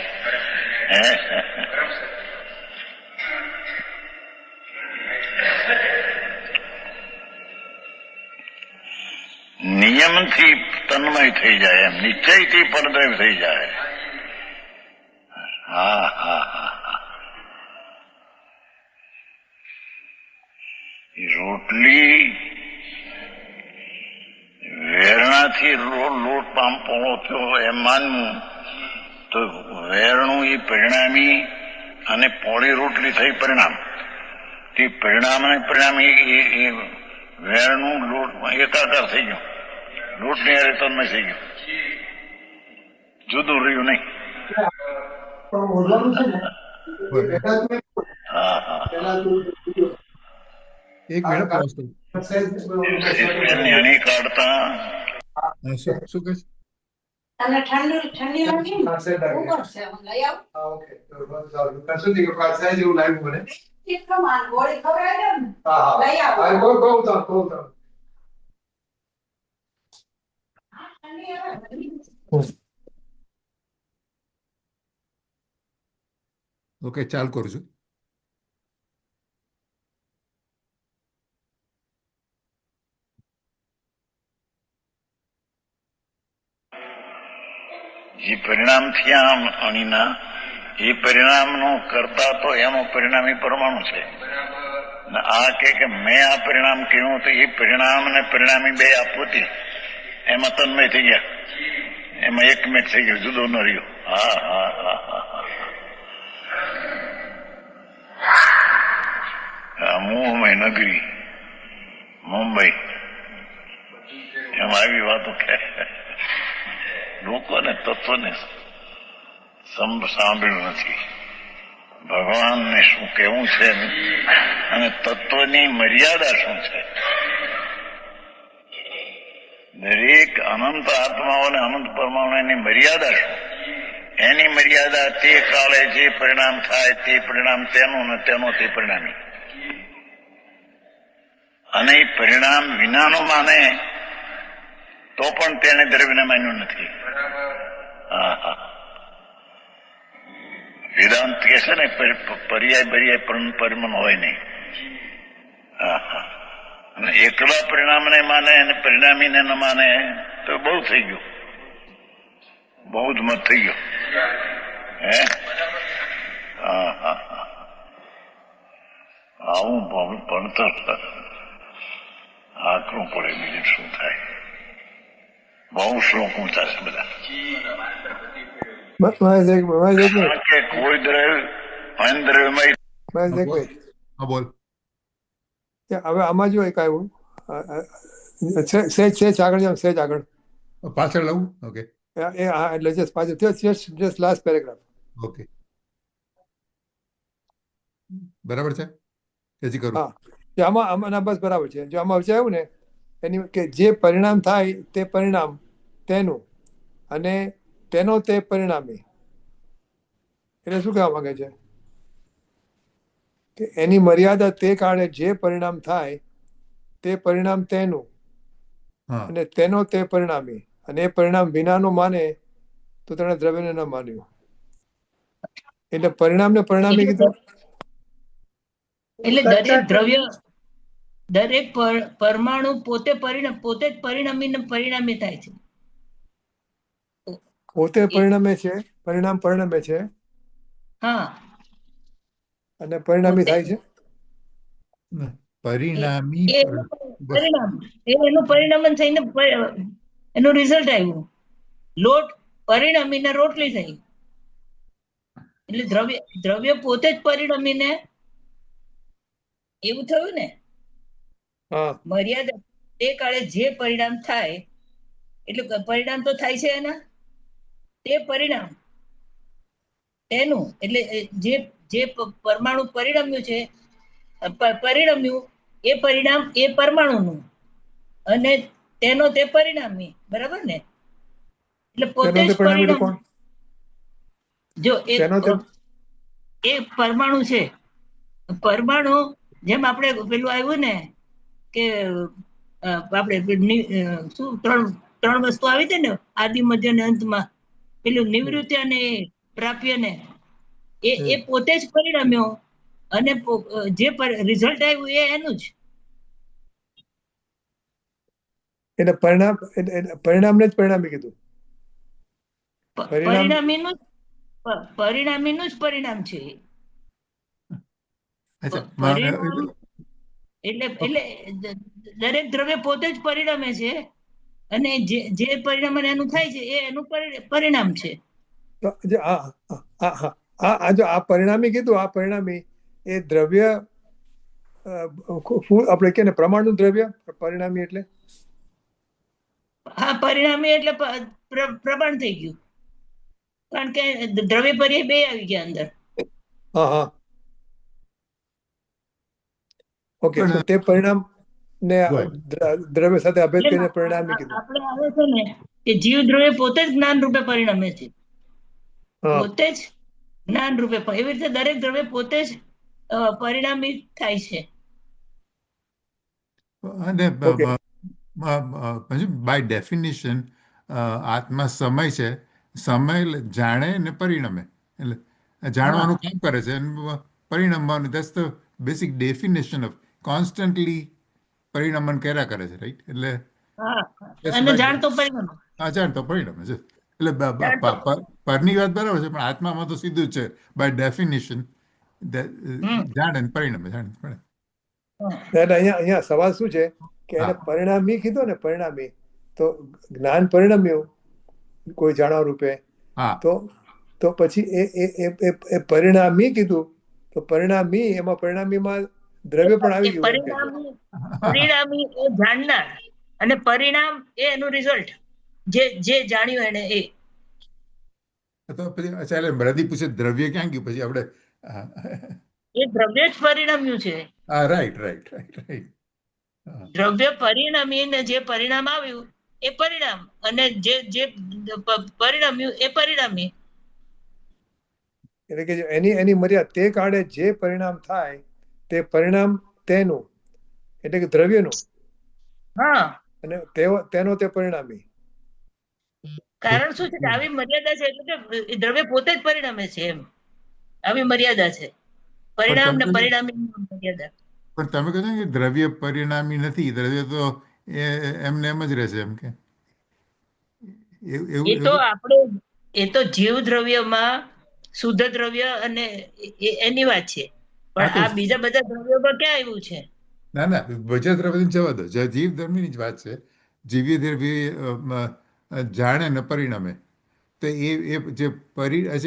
E: નિયમથી તન્મય થઈ જાય, એમ નિશ્ચયથી પરદ્રવ્ય થઈ જાય. હા હા હા, રોટલી વેરણાથી લોટ પામપો થયો એમ માનવું તો વેરણું એ પરિણામી અને પોળી રોટલી થઈ પરિણામ. તે પરિણામ અને પરિણામી એ વેરણું લોટમાં એકાકાર થઈ ગયું, લોટની હારે તન્મય થઈ ગયું, જુદું રહ્યું નહીં. હા હા,
A: એક મિનિટ pause કરો.
E: એની કાઢતા
A: શું કહે છે?
F: અને ઠંડી રાખી ઉપર છે હું લઈ આવું. કેટલો માલ ગોળી ખવડાવી દો ને, લઈ આવો. ઠંડી આવે.
A: ઓકે, ચાલુ કરું છું.
E: જે પરિણામ થયા અણીના એ પરિણામનો કરતા તો એનો પરિણામી પરમાણુ છે. આ કે મેં આ પરિણામ કર્યું તો એ પરિણામ ને પરિણામી બે આપોતી એમાં તન્મય થઈ ગયા, એમાં એકમેક થઈ ગયું, જુદો ન રહ્યો. હા હા હા હા, મોહમય નગરી મુંબઈ, એમાં આવી વાતો કે લોકોને તત્વને સાંભળ્યું નથી. ભગવાનને શું કહેવું છે અને તત્વની મર્યાદા શું છે. દરેક અનંત આત્માઓને અનંત પરમાણુની મર્યાદા શું? એની મર્યાદા તે કાળે જે પરિણામ થાય તે પરિણામ તેનું ને તેનો તે પરિણામી. અને એ પરિણામ વિનાનું માને તો પણ તેને દ્રવ્યને માન્યું નથી. હા હા, વેદાંત કે છે ને પર્યાય પર્યાય પરિણામ હોય નહીં. હા હા, અને એકલા પરિણામને માને અને પરિણામીને ન માને તો બહુ થઈ ગયું, બહુ જ મત થઈ ગયો. હે હા હા હા, આવું ભણતર આકરું પડે, બીજું શું થાય. બહુ શ્લોક ઊંચા છે બધા. કે કોઈ દ્રવ્ય દ્રવ્યમય.
A: હા બોલ.
G: હવે આમાં જો એક આવ્યું, સેજ આગળ જાવ, સેજ આગળ
A: પાછળ લાવું. ઓકે
G: એટલે જસ્ટ પાછળ જસ્ટ લાસ્ટ પેરેગ્રાફ.
A: ઓકે, બરાબર છે. હજી કરું?
G: હા, આમાં બસ બરાબર છે. જો આમાં આવ્યું ને એની કે જે પરિણામ થાય તે પરિણામ તેનું અને તેનો તે પરિણામી. એટલે શું કહેવા માંગે છે કે એની મર્યાદા તે કાળે જે પરિણામ થાય તે પરિણામ તેનું
A: હા
G: અને તેનો તે પરિણામી, અને એ પરિણામ વિનાનું માને તો તેણે દ્રવ્યને ન માન્યું. એટલે પરિણામને પરિણામી
C: એટલે
G: કીધું.
C: એટલે
D: કરતા
C: દરેક
D: તો
C: દ્રવ્ય, દરેક પરમાણુ પોતે પોતે જ પરિણમીને પરિણામી થાય છે.
G: પોતે પરિણમે છે, પરિણામ પરિણમે છે
C: હા,
G: અને પરિણામી
C: પોતે
G: થાય છે.
A: પરિણામી
C: એ એનું પરિણામ, એનું પરિણામ થઈને એનું રિઝલ્ટ આવ્યું. લોટ પરિણમીને રોટલી થઈ. એટલે દ્રવ્ય દ્રવ્ય પોતે જ પરિણમીને એવું થયું ને.
G: હા,
C: મર્યાદા તે કાળે જે પરિણામ થાય, એટલે પરિણામ તો થાય છે એના, તે પરિણામ એનું, એટલે જે જે પરમાણુ પરિણમ્યું છે, પરિણમ્યું એ પરિણામ એ પરમાણુનું, અને તેનો તે પરિણામી, બરાબર ને? એટલે પોતે
G: તેનો
C: જ
G: તે પરિણામી તો
C: પરિણામ.
G: કોણ?
C: જો
G: તેનો તે
C: એક પરમાણુ છે, પરમાણુ જેમ આપણે પેલું આવ્યું ને કે આપણે શું ત્રણ વસ્તુ આવી હતી ને, આદિ મધ્ય ને અંતમાં, પેલું નિવૃત્તિ અને પ્રાપ્ય ને, એ પોતે જ પરિણમ્યો, અને જે રિઝલ્ટ આવ્યું એ એનું જ.
G: એટલે પરિણામને જ પરિણામી કીધું. પરિણામ
C: પરિણામીનું જ પરિણામ છે.
A: અચ્છા
C: પરિણામ એટલે દરેક દ્રવ્ય પોતે જ પરિણમે છે, અને જે પરિણામ એનું થાય છે એ એનું પરિણામ છે.
G: જો આ પરિણામી કીધું, આ પરિણામી એ દ્રવ્ય આપણે કે પ્રમાણનું દ્રવ્ય પરિણામી એટલે
C: હા, પરિણામી એટલે પ્રમાણ થઈ ગયું, કારણ કે દ્રવ્ય પર્યાય બે આવી ગયા અંદર.
G: હા હા, ઓકે. તો તે પરિણામ ને દ્રવ્ય સાથે અભેદ કરીને પરિણામી કીધું.
C: આપણે આવે છે ને કે જીવ દ્રવ્ય પોતે જ જ્ઞાન રૂપે પરિણમે છે,
G: હા,
C: પોતે જ જ્ઞાન રૂપે, એવી રીતે દરેક દ્રવ્ય પોતે જ પરિણામી થાય છે.
A: અને
G: ઓકે.
A: બાય ડેફિનેશન આત્મા સમય છે, સમય જાણે ને પરિણમે, એટલે જાણવાનું કામ કરે છે અને પરિણમવાનું. That's the basic definition of constantly પરિણમન કર્યા કરે છે, રાઈટ? એટલે
C: હા, અને જાણતો પરિણામ.
A: હા, જાણતો પરિણમે છે. એટલે પરની વાત બરાબર છે, પણ આત્મામાં તો સીધું જ છે, બાય ડેફિનેશન જાણે ને પરિણમે, જાણે પરિણમે.
G: અહીંયા સવાલ શું છે કે એને પરિણામી કીધું ને, પરિણામી તો જ્ઞાન પરિણમ્યું કોઈ જાણવા રૂપે,
A: હા,
G: તો પછી એ પરિણામી કીધું, તો પરિણામી એમાં પરિણામીમાં દ્રવ્ય પણ આવી ગયું એમ કે છે.
C: પરિણામી એ જાણનાર, અને પરિણામ એ એનું રિઝલ્ટ, જે જાણ્યું એને એ.
A: તો પછી ચાલે બ્રદી પૂછે દ્રવ્ય ક્યાં ગયું, પછી આપણે
C: એ દ્રવ્ય જ પરિણમ્યું છે.
A: હા, રાઈટ રાઈટ રાઈટ રાઈટ.
C: દ્રવ્ય પરિણમી ને જે પરિણામ આવ્યું એ પરિણામ, અને જે પરિણમ્યું એ પરિણામી.
G: એટલે કે એની મર્યાદા તે કાળે જે પરિણામ થાય તે પરિણામ તેનું, એટલે કે દ્રવ્યનું,
C: હા,
G: અને તેનો તે પરિણામી.
C: કારણ શું છે કે આવી મર્યાદા છે, એટલે કે દ્રવ્ય પોતે જ પરિણમે છે, એમ આવી મર્યાદા છે, પરિણામ ને પરિણામી મર્યાદા.
A: પણ તમે કહો છો કે દ્રવ્ય પરિણામી નથી, દ્રવ્ય તો એમને એમ જ રહેશે, એમ કે
C: એ તો આપણે, એ તો જીવ દ્રવ્યમાં શુદ્ધ દ્રવ્ય અને એની વાત છે, પણ આ બીજા બધા દ્રવ્યોમાં ક્યાં આવ્યું છે?
A: ના ના, વજ્ર દ્રવ્ય જવા દો, જીવ ધર્મની જ વાત છે. જીવ્ય દ્રવ્ય જાણે ને પરિણમે, તો એ જે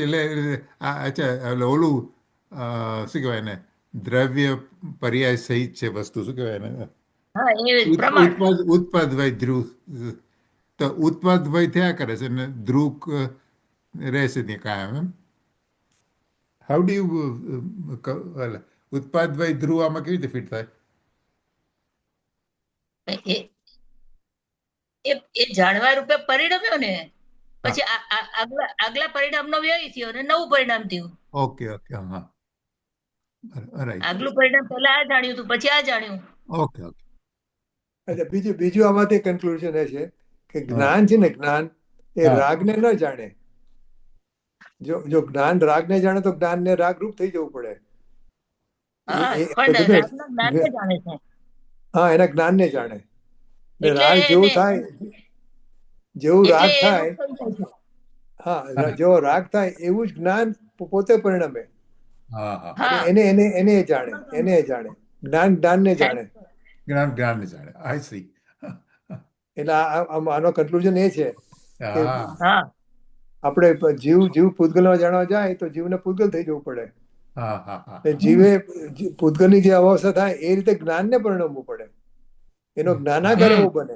A: એટલે અચ્છા, ઓલું શું કહેવાય ને, દ્રવ્ય પર્યાય સહિત છે વસ્તુ, શું કહેવાય ને,
C: હા, એ પ્રમાણ.
A: ઉત્પાદ વય ધ્રુવ, તો ઉત્પાદ વય થયા કરે છે ને ધ્રુવ રહેશે ત્યાં કાયમ, એમ. હાઉ ડુ યુ ઉત્પાદ વય ધ્રુવ આમાં કેવી રીતે ફિટ થાય?
C: એ જાણવા રૂપે પરિણમ્યો ને, પછી આગલા પરિણામનો વ્યય થયો અને નવું પરિણામ થયું.
A: ઓકે ઓકે, હા, રાઈટ.
C: આગલું પરિણામ પહેલા આ જાણ્યું હતું, પછી આ જાણ્યું.
A: Okay okay.
G: અચ્છા, બીજું આમાંથી કન્ક્લુઝન એ છે કે જ્ઞાન છે ને, જ્ઞાન એ
A: હા.
G: રાગને ન જાણે. જો જ્ઞાન રાગને જાણે તો જ્ઞાનને રાગરૂપ થઈ જવું પડે.
C: હા
G: એ
C: પણ
G: બધું
C: રાગના જ્ઞાનને જાણે છે
G: હા, એના જ્ઞાનને જાણે. ને
C: એટલે
G: રાગ જેવું થાય, જેવું
C: એટલે
G: રાગ
C: એ
G: થાય,
C: મુક્ત થઈ જાય છે.
G: હા, જેવો રાગ થાય એવું જ જ્ઞાન પોતે પરિણમે.
A: હા હા
C: હા
G: એને એને એને જાણે, એને જાણે. જ્ઞાનને જાણે.
A: જ્ઞાન જાણે. I C.
G: એટલે આનો કન્ક્લુઝન એ છે કે
A: હા
C: હા
G: આપણે જીવ પૂતગલમાં જાણવા જાય તો જીવને પૂતગલ થઈ જવું પડે.
A: હા હા હા
G: ને જીવે પૂતગલની જે અવસ્થા થાય એ રીતે જ્ઞાનને પરિણમવું પડે. એનો જ્ઞાનાકાર એવો બને.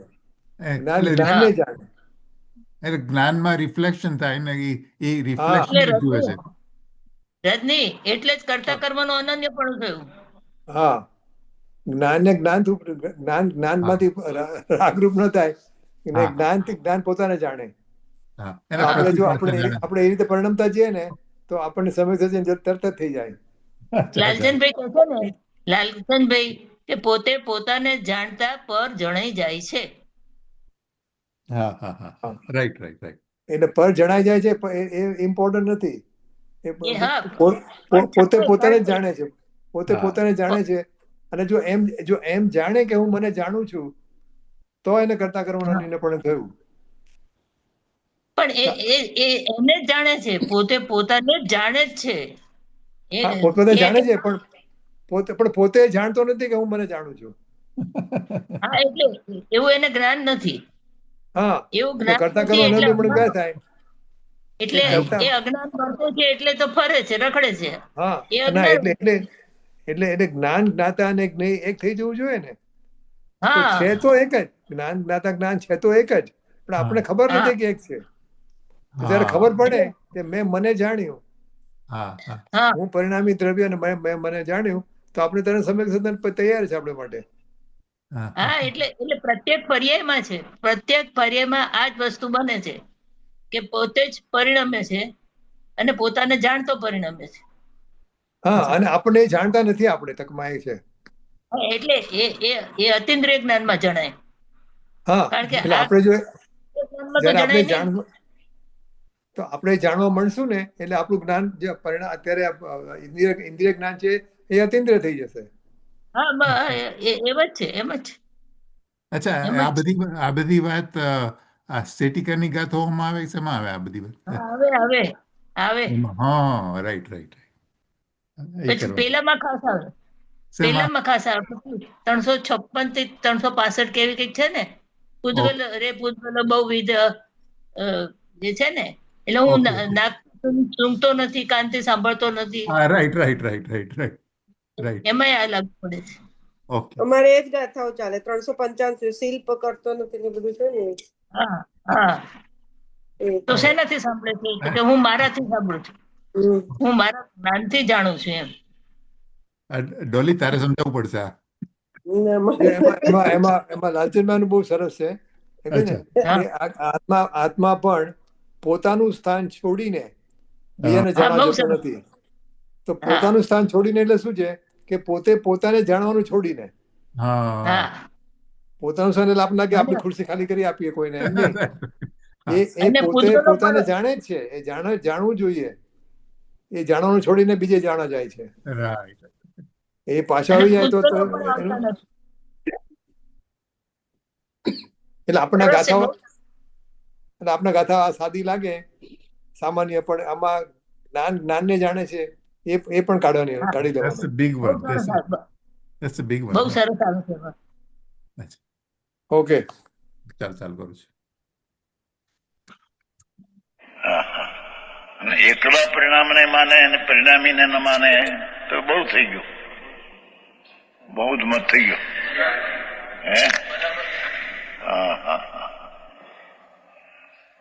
G: જ્ઞાનને
A: એટલે
G: જાણે.
A: એટલે જ્ઞાનમાં રિફ્લેક્શન થાય ને એ
G: હા.
A: રિફ્લેક્શન
C: એટલે
A: જુએ છે.
C: રજની એટલે જ કરતા કરવાનું અનન્યપણું થયું.
G: હા, જ્ઞાનમાંથી રાગરૂપ ન થાય.
A: હા.
G: જ્ઞાનથી જ્ઞાન પોતાને જાણે.
A: હા
G: તો
A: એના
G: આપણે જો
A: પ્રતિભાસને જાણે.
G: આપણે એ રીતે પરિણમતા જઈએ ને તો આપણને સમય થશે ને તરત જ થઈ જાય.
C: લાલચંદભાઈ કહે છે ને, લાલચંદભાઈ કે પોતે પોતાને જાણતા પર જણાઈ જાય છે.
A: હા હા હા રાઈટ રાઈટ રાઈટ.
G: એટલે પર જણાઈ જાય છે પણ એ ઇમ્પોર્ટન્ટ નથી.
C: એ હા
G: પોતે
C: પણ
G: પોતાને જ
C: છતાંય
G: જાણે છે. પોતે
A: હા.
G: પોતાને જાણે છે. અને જો એમ જાણે કે હું મને જાણું છું તો એને કરતા કરવાનું નિર્ણય પણ થયું.
C: પણ એને જ જાણે છે, પોતે પોતાને જ જાણે જ છે.
G: હા, પોતે જાણે છે પણ પોતે જાણતો નથી કે હું મને જાણું છું.
C: હા એટલે એવું એને જ્ઞાન નથી.
G: હા,
C: એવું
G: તો
C: જ્ઞાન
G: કરતા
C: નથી
G: કરવાનું
C: એટલે
G: અનન્ય પણ ક્યાં થાય?
C: એટલે
G: કરતા
C: એ અજ્ઞાન વર્તે છે એટલે તો ફરે છે, રખડે છે.
G: હા
C: એ
G: ના,
C: અજ્ઞાન
G: એટલે જ્ઞાન જ્ઞાતા અને જ્ઞેય એક થઈ જવું જોઈએ ને. તો
C: હા
G: છે તો એક જ જ્ઞાન જ્ઞાતા જ્ઞાન છે તો એક જ, પણ આપણે ખબર
C: હા
G: નથી કે એક છે. તો જ્યારે
A: હા
G: ખબર પડે
C: એટલે
G: કે મેં મને જાણ્યું,
A: હા હા
C: હા
G: હું પરિણામી દ્રવ્ય અને મેં મને જાણ્યું, તો આપણે તરત સમય સદન તૈયાર છે આપણે માટે.
C: હા એટલે પ્રત્યેક પર્યાયમાં છે, પ્રત્યેક પર્યાયમાં આ જ વસ્તુ બને છે કે પોતે જ પરિણમે છે અને પોતાને જાણતો પરિણમે છે.
G: હા, અને આપણે એ જાણતા નથી, આપણે તકમાં એ છે.
C: હા, એટલે એ અતિન્દ્રિય જ્ઞાનમાં જણાય.
G: હા,
C: કારણ કે
G: એટલે
C: આ
G: આપણે જો
C: જ્ઞાનમાં તો
G: જ્યારે આપણે
C: જણાય નહીં.
G: તો આપણે જાણવા મળશું ને એટલે આપણું જ્ઞાન જે પરિણામ અત્યારે ઇન્દ્રિય જ્ઞાન છે એ અતિન્દ્રિય થઈ જશે.
C: હા એમ જ છે, એમ જ છે,
A: અચ્છા,
C: એમ જ છે.
A: આ બધી વાત આ સ્ટેટિકાની ગાથાઓમાં આવે છે, એમાં આવે આ બધી વાત?
C: હા, આવે
A: હા રાઈટ રાઈટ. એ
C: પછી
A: કરવા
C: પેલામાં ખાસ આવે,
A: શેમાં?
C: પેલામાં ખાસ આવે 356 થી 365 કેવી કઈક છે ને, પૂતગલ
A: ઓકે
C: રે પૂતગલ બહુવિધ જે છે ને, એટલે હું
A: ઓકે
C: નાક સૂંઘતો નથી, કાનથી સાંભળતો નથી,
A: હા right right right right right right.
C: એમાંય આ લાગુ પડે છે.
A: ઓકે.
D: અમારે એ જ ગાથાઓ ચાલે 385 શિલ્પ કરતો નથી ને બધું છે ને
C: હા હા
D: એ.
C: તો શેનાથી સાંભળે છે? તો કે હું મારાથી સાંભળું છું,
D: હમ.
C: હું મારા જ્ઞાનથી જાણું છું એમ.
A: ડોલી, તારે સમજાવવું પડશે આ.
D: ના,
G: એટલે
D: મને-
G: એમાં લાલચંદભાઈનું બહુ સરસ છે. એટલે ને
A: અચ્છા.
C: હા
G: કે આત્મા પણ પોતાનું સ્થાન છોડીને બીજાને
C: હા
G: જાણવા
C: બહુ
G: જતો
C: સરસ.
G: નથી. તો
C: હા
G: પોતાનું સ્થાન છોડીને એટલે શું છે કે પોતે પોતાને જાણવાનું છોડીને.
A: હા.
C: હા
G: પોતાનું સ્થાન એટલે આપણે કે
C: અને
G: આપણી ખુરશી ખાલી કરી આપીએ કોઈને, એમ નહીં.
A: હા
G: એ
C: અને
G: પોતે
C: પૂતગલો
G: પોતાને
C: પણ
G: જાણે જ છે. એ જાણવું જોઈએ. એ જાણવાનું છોડીને બીજે જાણવા જાય છે.
A: રાઈટ.
G: એ પાછો
C: અને
G: આવી જાય
C: પૂતગલો
G: તો
C: પણ આવતા
G: એનું
C: નથી.
G: એટલે આપણને
C: સરસ છે
G: ગાથાઓ
C: બહુ.
G: એટલે આપણે ગાથા સાદી લાગે સામાન્ય, પણ આમાં જ્ઞાનને જાણે છે એ પણ
C: હા
G: કાઢી
A: That's a
G: લેવાનું.
A: big
C: બહુ
A: one.
C: સરસ આવે.
A: That's a big one.
C: બહુ સરસ આવે છે એમાં.
A: અચ્છા,
G: ઓકે.
A: ચાલુ કરું છું.
E: અને એકલા પરિણામને માને અને પરિણામીને ન માને તો બહુ થઈ ગયું, બહુ જ મત થઈ ગયો. હે હા હા હા.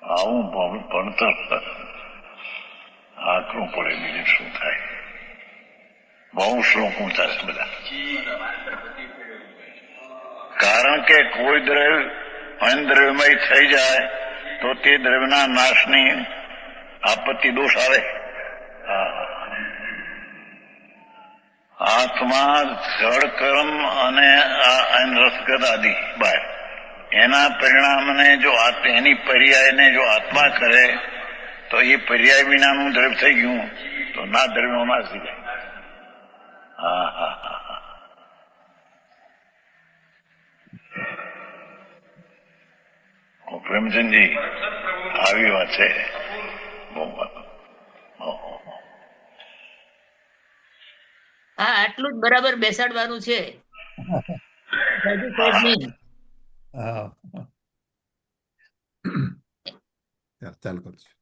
E: આવું ભણતર આકરું પડે, બીજું શું થાય? બહુ શ્લોક ઊંચા છે બધા. કારણ કે કોઈ દ્રવ્ય અનદ્રવ્યમય થઈ જાય તો તે દ્રવ્યના નાશની આપત્તિ દોષ આવે. આ આત્મા જળ કર્મ અને રસગત આદિ બાય એના પરિણામને જો એની પર્યાયને જો આત્મા કરે તો એ પર્યાય વિનાનું દ્રવ્ય થઈ ગયું તો ના દ્રવ્યો નાસી જાય. હા હા હા પ્રેમચંદજી આવી વાત છે.
C: હા, આટલું જ બરાબર બેસાડવાનું છે.
A: હા ચાલ કરું છું.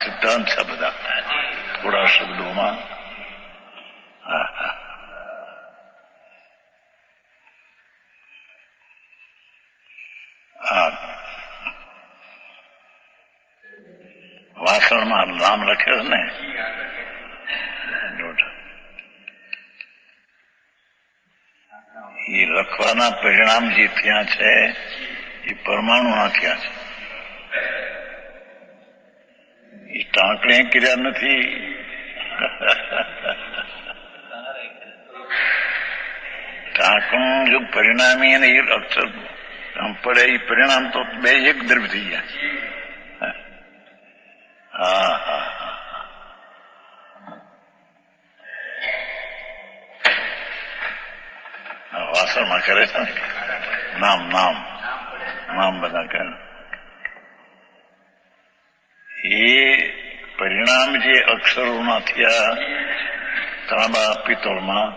E: સિદ્ધાંત છે બધા થોડા શબ્દોમાં. હા હા હા વાસણમાં નામ લખે છે ને એ લખવાના પરિણામ જે ત્યાં છે એ પરમાણુ નાખ્યા છે. એ ટાંકણી કર્યા નથી. ટાંકણું જો પરિણામી અને એ અક્ષર પડે એ પરિણામ તો બે એક દ્રવ્ય થઈ ગયા. હા હા વાસણમાં કરે છે ને નામ નામ નામ બધા કરે. એ પરિણામ જે અક્ષરોના થયા તાંબા પિત્તળમાં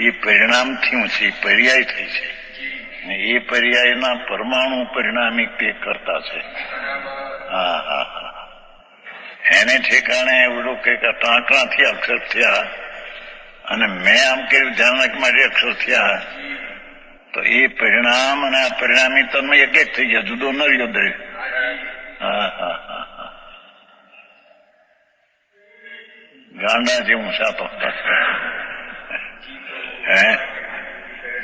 E: એ પરિણામ થયું છે, પર્યાય થઈ છે. એ પર્યાયના પરમાણુ પરિણામી તે કરતા છે. હા હા હા એને ઠેકાણે એવડું કે ટાંકણાથી અક્ષર થયા અને મેં આમ કર્યું ધ્યાન માટે અક્ષર થયા તો એ પરિણામ અને આ પરિણામી તન્મય એક જ થઈ ગયા, જુદો ન રહ્યો દ્રવ્ય. હા હા હા ગાંડા જેવું સાતો હે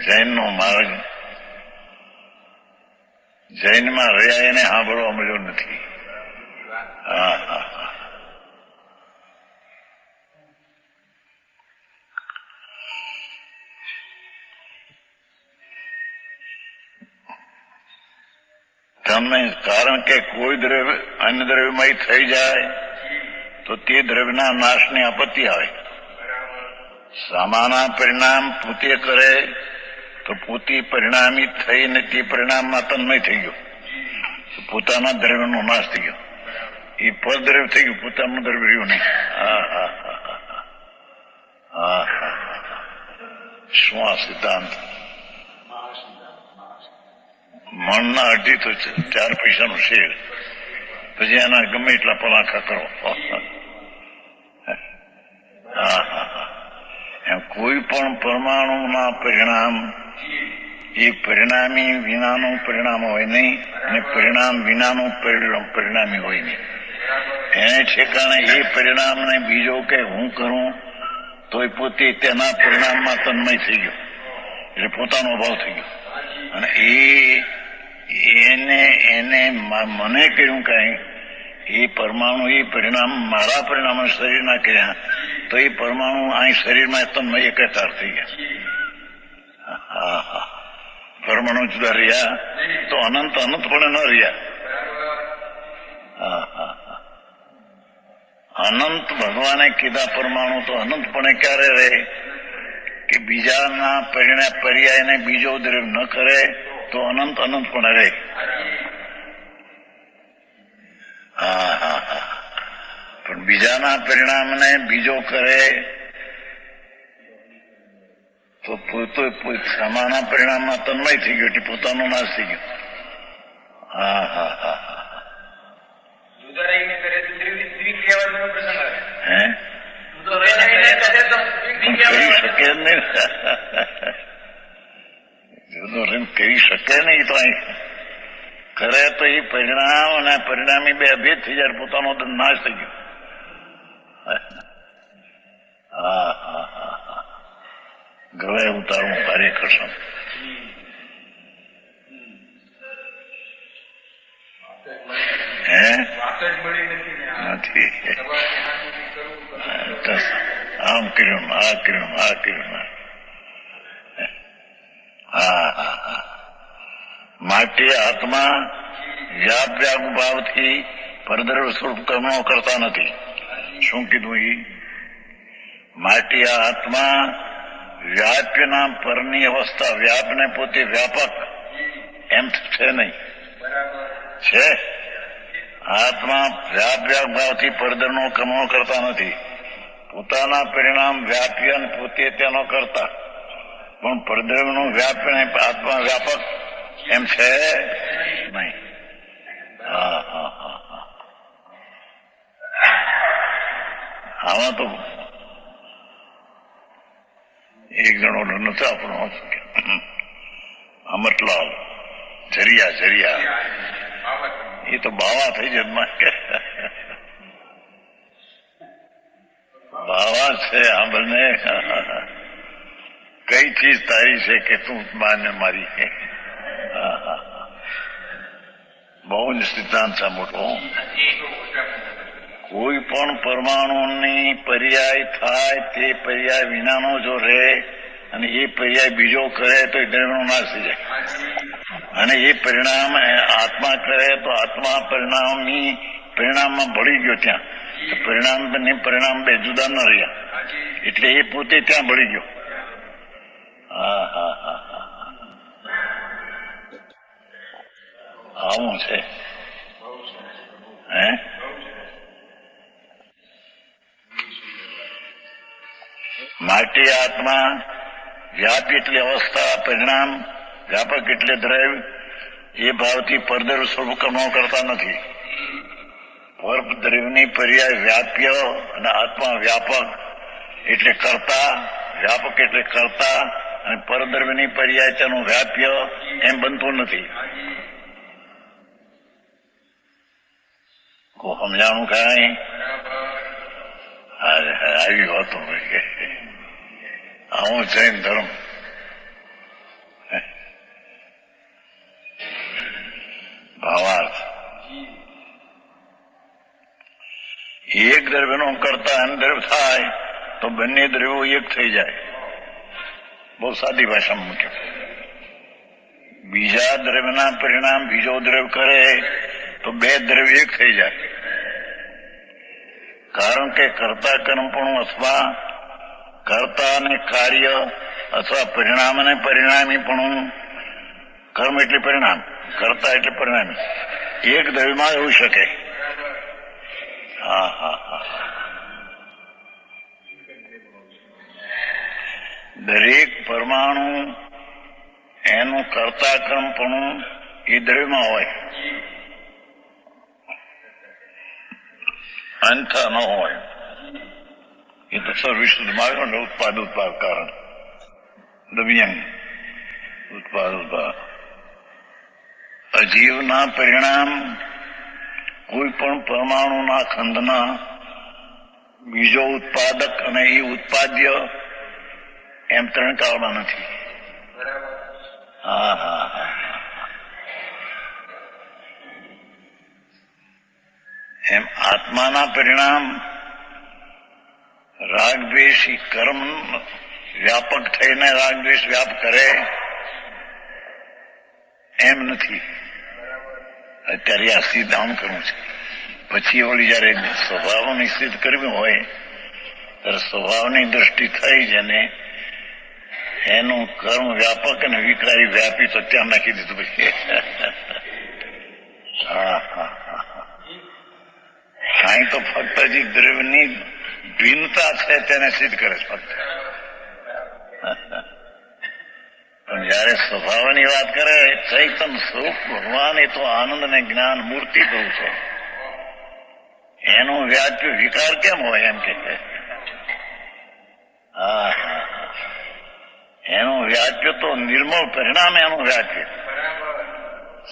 E: જૈન નો માર્ગ જૈનમાં રહ્યા એને સાંભળવા મળ્યો નથી. હા હા તમને કારણ કે કોઈ દ્રવ્ય અન્ય દ્રવ્યમય થઈ જાય તો તે દ્રવ્યના નાશની આપત્તિ આવે. સામાના પરિણામ પોતે કરે તો પોતે પરિણામી થઈને તે પરિણામમાં તન્મય થઈ ગયો, પોતાના દ્રવ્યનો નાશ થઈ ગયો. એ પરદ્રવ્ય થઈ ગયું, પોતાનું દ્રવ્ય રહ્યું નહીં. હા હા હા હા શું આ સિદ્ધાંત? મણના અઢી તો 4 પૈસાનું શેર, પછી એના ગમે એટલા પલાખા કરો. હા હા એમ કોઈ પણ પરમાણુના પરિણામ એ પરિણામી વિનાનું પરિણામ હોય નહીં અને પરિણામ વિનાનું પરિણામી હોય નહીં. એને ઠેકાણે એ પરિણામને બીજો કે હું કરું તો એ પોતે તેના પરિણામમાં તન્મય થઈ ગયો, એટલે પોતાનો અભાવ થઈ ગયો. અને એને મને કહ્યું કઈ એ પરમાણુ એ પરિણામ મારા પરિણામ શરીરના કર્યા તો એ પરમાણુ અહીં શરીરમાં તન્મય એકાકાર થઈ ગયા. હા હા પરમાણુ જુદા રહ્યા તો અનંત અનંતપણે ન રહ્યા. હા હા અનંત ભગવાને કીધા પરમાણુ તો અનંતપણે ક્યારે રહે કે બીજાના પર્યાયને બીજો દ્રવ્ય ન કરે તો અનંત અનંતપણે રહે. હા હા હા પણ બીજાના પરિણામને બીજો કરે તો પોતે સમાના પરિણામમાં તન્મય થઈ ગયો એટલે પોતાનો નાશ થઈ ગયો. હા હા હા હા હે કરી શકે નહીં, જુદો કરી શકે નહીં. તો અહીં કરે તો એ પરિણામ અને પરિણામી બે અભેદ થઈ જાય, પોતાનો નાશ થઈ ગયો. હા હા હા હા ગવે ઉતારવું ભારે કસમ. હે નથી આમ કર્યું, આ કર્યું, આ કર્યું. હા. માટે આત્મા વ્યાપ વ્યાપ ભાવથી પરદ્રવ્ય સ્વરૂપ કર્મો કરતા નથી. શું કીધું એ? માટે આ આત્મા વ્યાપ્યના પરની અવસ્થા, વ્યાપને પોતે વ્યાપક એમ છે નહીં. છે આત્મા વ્યાપ વ્યાપ ભાવથી પરદ્રવ્યનો કર્મો કરતા નથી. પોતાના પરિણામ વ્યાપ્ય અને પોતે તેનો કરતા, પણ પરદ્રવ્યનો વ્યાપ્ય આત્મા વ્યાપક એમ છે નહીં. આમાં તો એક જણો નતો આપણો અમરલાલ જરિયા એ તો બાવા થઈ જન્મા કે બાવા છે. આ બંને કઈ ચીજ તારી છે કે તું માને મારી? બહુ જ સિદ્ધાંત છે મોટો. કોઈ પણ પરમાણુની પર્યાય થાય તે પર્યાય વિનાનો જો રહે અને એ પર્યાય બીજો કરે તો એ દ્રવ્યનો નાશ થઈ જાય. અને એ પરિણામ આત્મા કરે તો આત્મા પરિણામમાં ભળી ગયો. ત્યાં પરિણામ બે જુદા ન રહ્યા, એટલે એ પોતે ત્યાં ભળી ગયો. આવું છે. હે માટે આત્મા વ્યાપ એટલે અવસ્થા, પરિણામ વ્યાપક એટલે દ્રવ્ય, એ ભાવથી પરદ્રવ્ય સ્વરૂપ કર્મો કરતા નથી. પર દ્રવ્યની પર્યાય વ્યાપ્ય અને આત્મા વ્યાપક એટલે કરતા, વ્યાપક એટલે કરતા, અને પરદ્રવ્યની પર્યાય તેનું વ્યાપ્ય એમ બનતું નથી. સમજાણું કઈ? આવી વાતો આવું જૈન ધર્મ. ભાવાર્થ એક દ્રવ્યનો કરતા અન્ય દ્રવ્ય થાય તો બંને દ્રવ્યો એક થઈ જાય. બહુ સાદી ભાષામાં મૂક્યું. બીજા દ્રવ્યના પરિણામ બીજો દ્રવ્ય કરે તો બે દ્રવ્ય એક થઈ જાય. કારણ કે કર્તા કર્મપણું અથવા કર્તા અને કાર્ય અથવા પરિણામ અને પરિણામીપણું, કર્મ એટલે પરિણામ, કર્તા એટલે પરિણામી, એક દ્રવ્યમાં હોઈ શકે. દરેક પરમાણુ એનું કર્તા કર્મપણું એ દ્રવ્યમાં હોય, અંતર ન હોય. એ તો સર્વિશુદ્ધમાં આવ્યો ને ઉત્પાદ કારણ દ્રવ્યંગ ઉત્પાદ. અજીવના પરિણામ કોઈ પણ પરમાણુના ખંડના બીજો ઉત્પાદક અને એ ઉત્પાદ્ય એમ ત્રણ કાળમાં નથી. એમ આત્માના પરિણામ રાગદ્વેષ કર્મ વ્યાપક થઈને રાગદ્વેષ વ્યાપ કરે એમ નથી. અત્યારે આ સિદ્ધાંત કરવું છે. પછી ઓલી જયારે સ્વભાવ નિશ્ચિત કરવી હોય ત્યારે સ્વભાવની દ્રષ્ટિ થઈ જ અને એનું કર્મ વ્યાપક અને વિકારી વ્યાપી તો ત્યાં નાખી દીધું. પછી કાંઈ તો ફક્ત જે દ્રવ્યની ભિન્નતા છે તેને સિદ્ધ કરે છે ફક્ત. પણ જયારે સ્વભાવની વાત કરે ચૈતન સ્વરૂપ ભગવાન એ તો આનંદ અને જ્ઞાન મૂર્તિ કહું છે. એનું વ્યાપ્ય વિકાર કેમ હોય એમ કે એનું વ્યાપ્ય તો નિર્મળ પરિણામ એનું વ્યાપ્ય,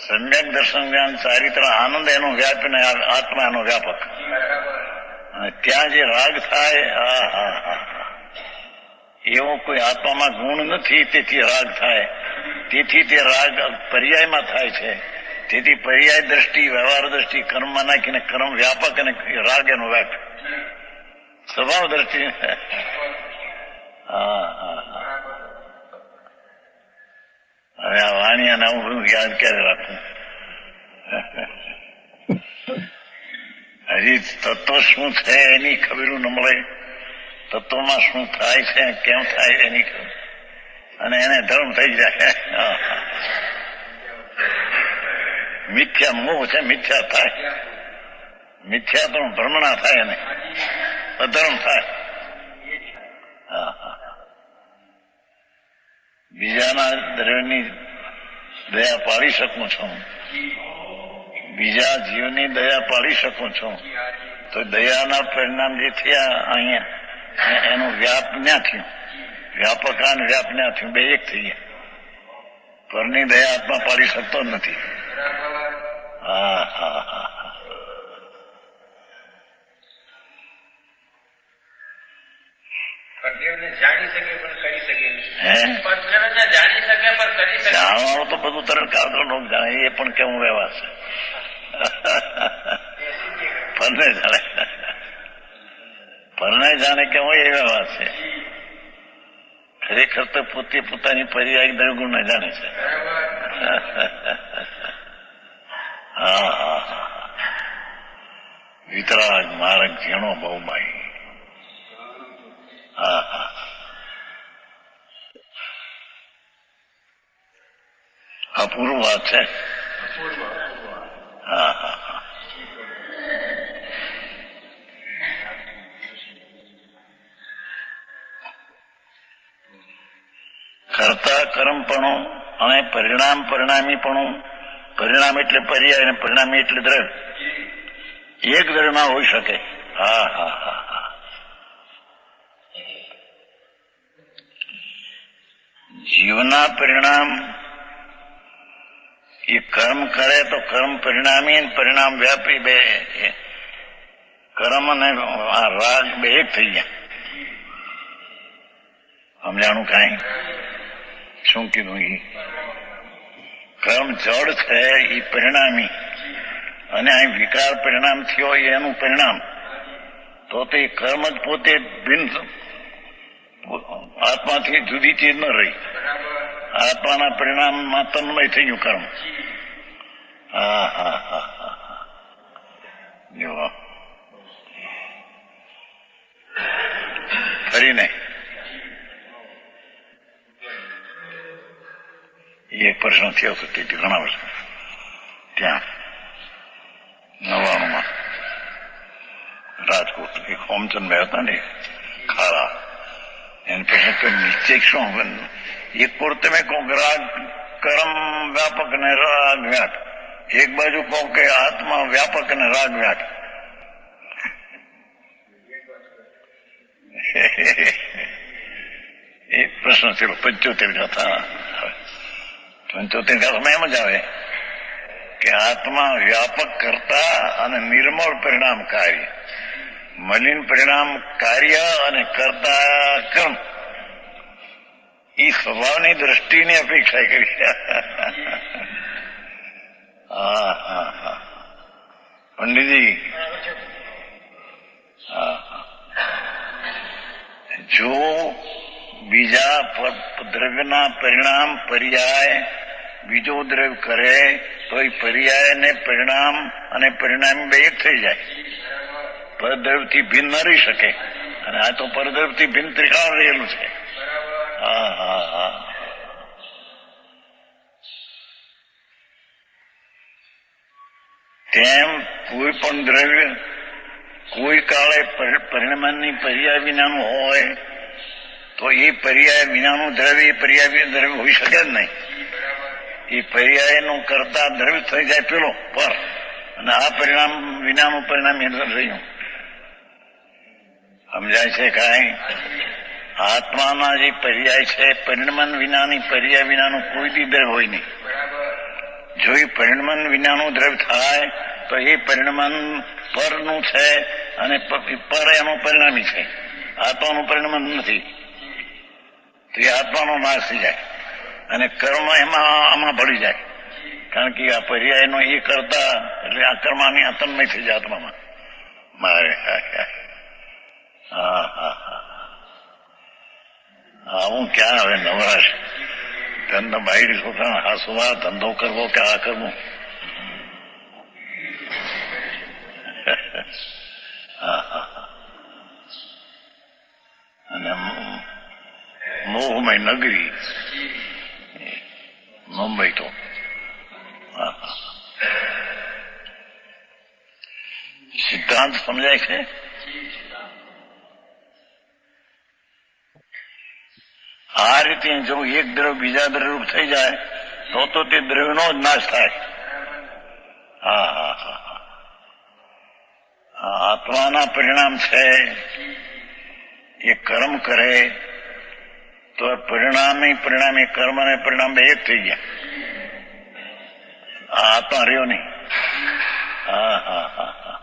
E: સમ્યક દર્શન જ્ઞાન ચારિત્ર આનંદ એનું વ્યાપ્ય ને આત્મા એનો વ્યાપક. અને ત્યાં જે રાગ થાય એવો કોઈ આત્મામાં ગુણ નથી, તેથી રાગ થાય. તેથી તે રાગ પર્યાયમાં થાય છે. તેથી પર્યાય દ્રષ્ટિ, વ્યવહાર દ્રષ્ટિ કર્મમાં નાખીને કર્મ વ્યાપક અને રાગ એનો વ્યાપ સ્વભાવ દ્રષ્ટિ હા હા હા. હવે આ વાણિયાને હું બધું યાદ ક્યારે રાખું? હજી તત્વ શું છે એની ખબરું ન મળે, તત્વમાં શું થાય છે કેમ થાય એની ખબર, અને એને ધર્મ થઈ જાય. મિથ્યા મોહ છે, મિથ્યા થાય, મિથ્યા તો ભ્રમણા થાય એને અધર્મ થાય. બીજાના દ્રવ્યની દયા પાડી શકું છું, બીજા જીવની દયા પાડી શકું છું, તો દયાના પરિણામ જે થયા અહીંયા એનું વ્યાપ ના થયું, વ્યાપક અને વ્યાપ ના થયું, બે એક થઈ ગયા. પરની દયા આત્મા પાડી શકતો જ નથી. હા હા હા. જાણવાનું તો બધું તરત કાગળ નો જાણે, એ પણ કેવું વ્યવહાર છે. પરને જાણે કેવો એ વ્યવહાર છે. ખરેખર તો પોતે પોતાની પર્યાય દ્રગુણ ને જાણે છે. હા હા હા. વિતરાગ માર્ગ ઝીણો બહુ બાઈ. હા હા. અપૂર્વ વાત છે. હા હા હા. કરતા કર્મપણું અને પરિણામ પરિણામીપણું, પરિણામ એટલે પર્યાય અને પરિણામી એટલે દ્રવ્ય, એક દ્રવ્યમાં હોઈ શકે. હા હા હા હા. જીવના પરિણામ એ કર્મ કરે તો કર્મ પરિણામી અને પરિણામ વ્યાપી, બે કર્મ અને રાગ બે એક થઈ ગયા. સમજાણું કાંઈ? શું કીધું? એ કર્મ જડ છે એ પરિણામી, અને અહીં વિકાર પરિણામ થયો એનું પરિણામ. તો તે કર્મ જ પોતે ભિન્ન આત્માથી જુદી ચીજ ન રહી, આત્માના પરિણામમાં તન્મય થઈ ગયું કર્મ. હા હા હા હા. જો ફરીને એક પ્રશ્ન થયો હતો તે ઘણા વર્ષ ત્યાં 99 રાજકોટ એક હોમચંદ ભાઈ હતા ને ખારા, એને પ્રશ્ન નિશ્ચય શું? એક કોર તમે કહો રાગ કર્મ વ્યાપક અને રાગ વ્યાપ, એક બાજુ કહો કે આત્મા વ્યાપક અને રાગ વ્યાપ. એક પ્રશ્ન થયો 75 હતા. 75 એમ જ આવે કે આત્મા વ્યાપક કરતા અને નિર્મળ પરિણામ કાર્ય, મલિન પરિણામ કાર્ય અને કરતા કર્મ, એ સ્વભાવની દ્રષ્ટિની અપેક્ષા કરી. હા હા હા. પંડિતજી, જો બીજા દ્રવ્યના પરિણામ પર્યાય બીજો દ્રવ્ય કરે તો એ પર્યાય ને પરિણામ અને પરિણામ બે એક થઈ જાય, પરદ્રવ્યથી ભિન્ન ન રહી શકે. અને આ તો પરદ્રવ્યથી ભિન્ન ત્રિકાળ રહેલું છે. હા હા હા. તેમ કોઈ પણ દ્રવ્ય કોઈ કાળે પરિણામની પર્યાય વિનાનું હોય તો એ પર્યાય વિનાનું દ્રવ્ય પર્યાય દ્રવ્ય હોઈ શકે જ નહીં. એ પર્યાયનું કરતા દ્રવ્ય થઈ જાય પેલો પર, અને આ પરિણામ વિનાનું પરિણામ એ રહ્યું. સમજાય છે કાંઈ? આત્માના જે પર્યાય છે પરિણમન વિનાની પર્યાય વિનાનું કોઈ બી દ્રવ્ય હોય નહીં. જો એ પરિણમન વિનાનું દ્રવ્ય થાય તો એ પરિણમન પરનું છે અને પર એનું પરિણામી છે, આત્માનું પરિણમન નથી. તો એ આત્માનો નાશ થઈ જાય અને કર્મ એમાં આમાં ભળી જાય, કારણ કે આ પર્યાયનો એ કરતા એટલે આ કર્માની આત્મમય થઈ જાય આત્મામાં. મારે હા હા હા. આવું ક્યાં હવે નવરાશ? ધંધો બાયડી છોકરાને હાસવા, ધંધો કરવો કે આ કરવું? અને મોહમય નગરી મુંબઈ તો સિદ્ધાંત સમજાય છે? આ રીતે જો એક દ્રવ્ય બીજા દ્રવ્ય થઈ જાય તો તે દ્રવ્યનો જ નાશ થાય. હા હા હા હા, આત્માના પરિણામ છે. એ કર્મ કરે તો પરિણામી કર્મ અને પરિણામ બે એક થઈ ગયા. આ આત્મા રહ્યો નહીં. હા હા હા હા,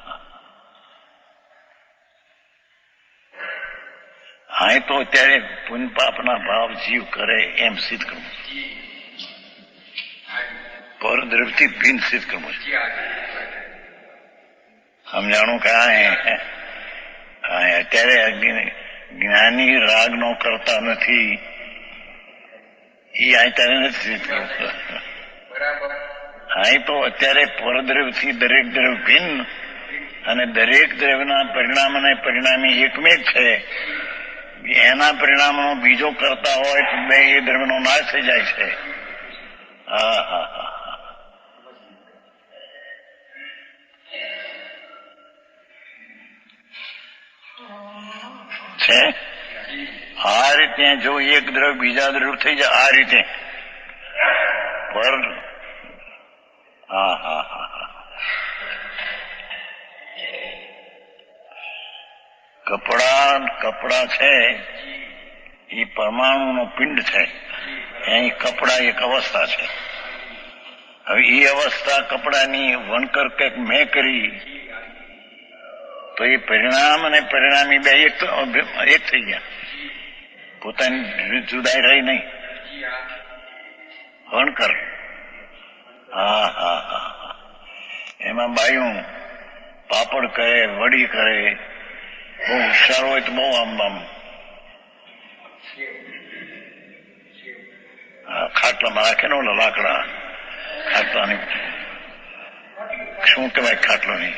E: હા તો અત્યારે પુણ્ય પાપના ભાવ જીવ કરે એમ સિદ્ધ કરવું, પરદ્રવ્યથી ભિન્ન સિદ્ધ કરવું. સમજાણું કે અત્યારે જ્ઞાની રાગ નો કરતા નથી, એ અત્યારે નથી સિદ્ધ કરવું. હા તો અત્યારે પરદ્રવ્યથી દરેક દ્રવ્ય ભિન્ન અને દરેક દ્રવ્યના પરિણામ અને પરિણામી એકમેક છે. એના પરિણામો બીજો કરતા હોય તો બે એ દ્રવ્યનો નાશ થઈ જાય છે. હા હા હા, છે. આ રીતે જો એક દ્રવ્ય બીજા દ્રવ્ય થઈ જાય આ રીતે પર. હા હા હા, કપડા છે એ પરમાણુનો પિંડ છે. અહીં કપડા એક અવસ્થા છે. હવે એ અવસ્થા કપડાની વણકર કંઈક મેં કરી તો એ પરિણામ અને પરિણામી બે એક થઈ ગયા. પોતાની જુદાઈ રહી નહીં. વણકર. હા હા હા, એમાં બાયું પાપડ કરે, વડી કરે, બહુ હોશિયાર હોય તો બહુ આમ ખાટલામાં રાખે ને ઓલા લાકડા, ખાટલાની શું કહેવાય, ખાટલો નહીં,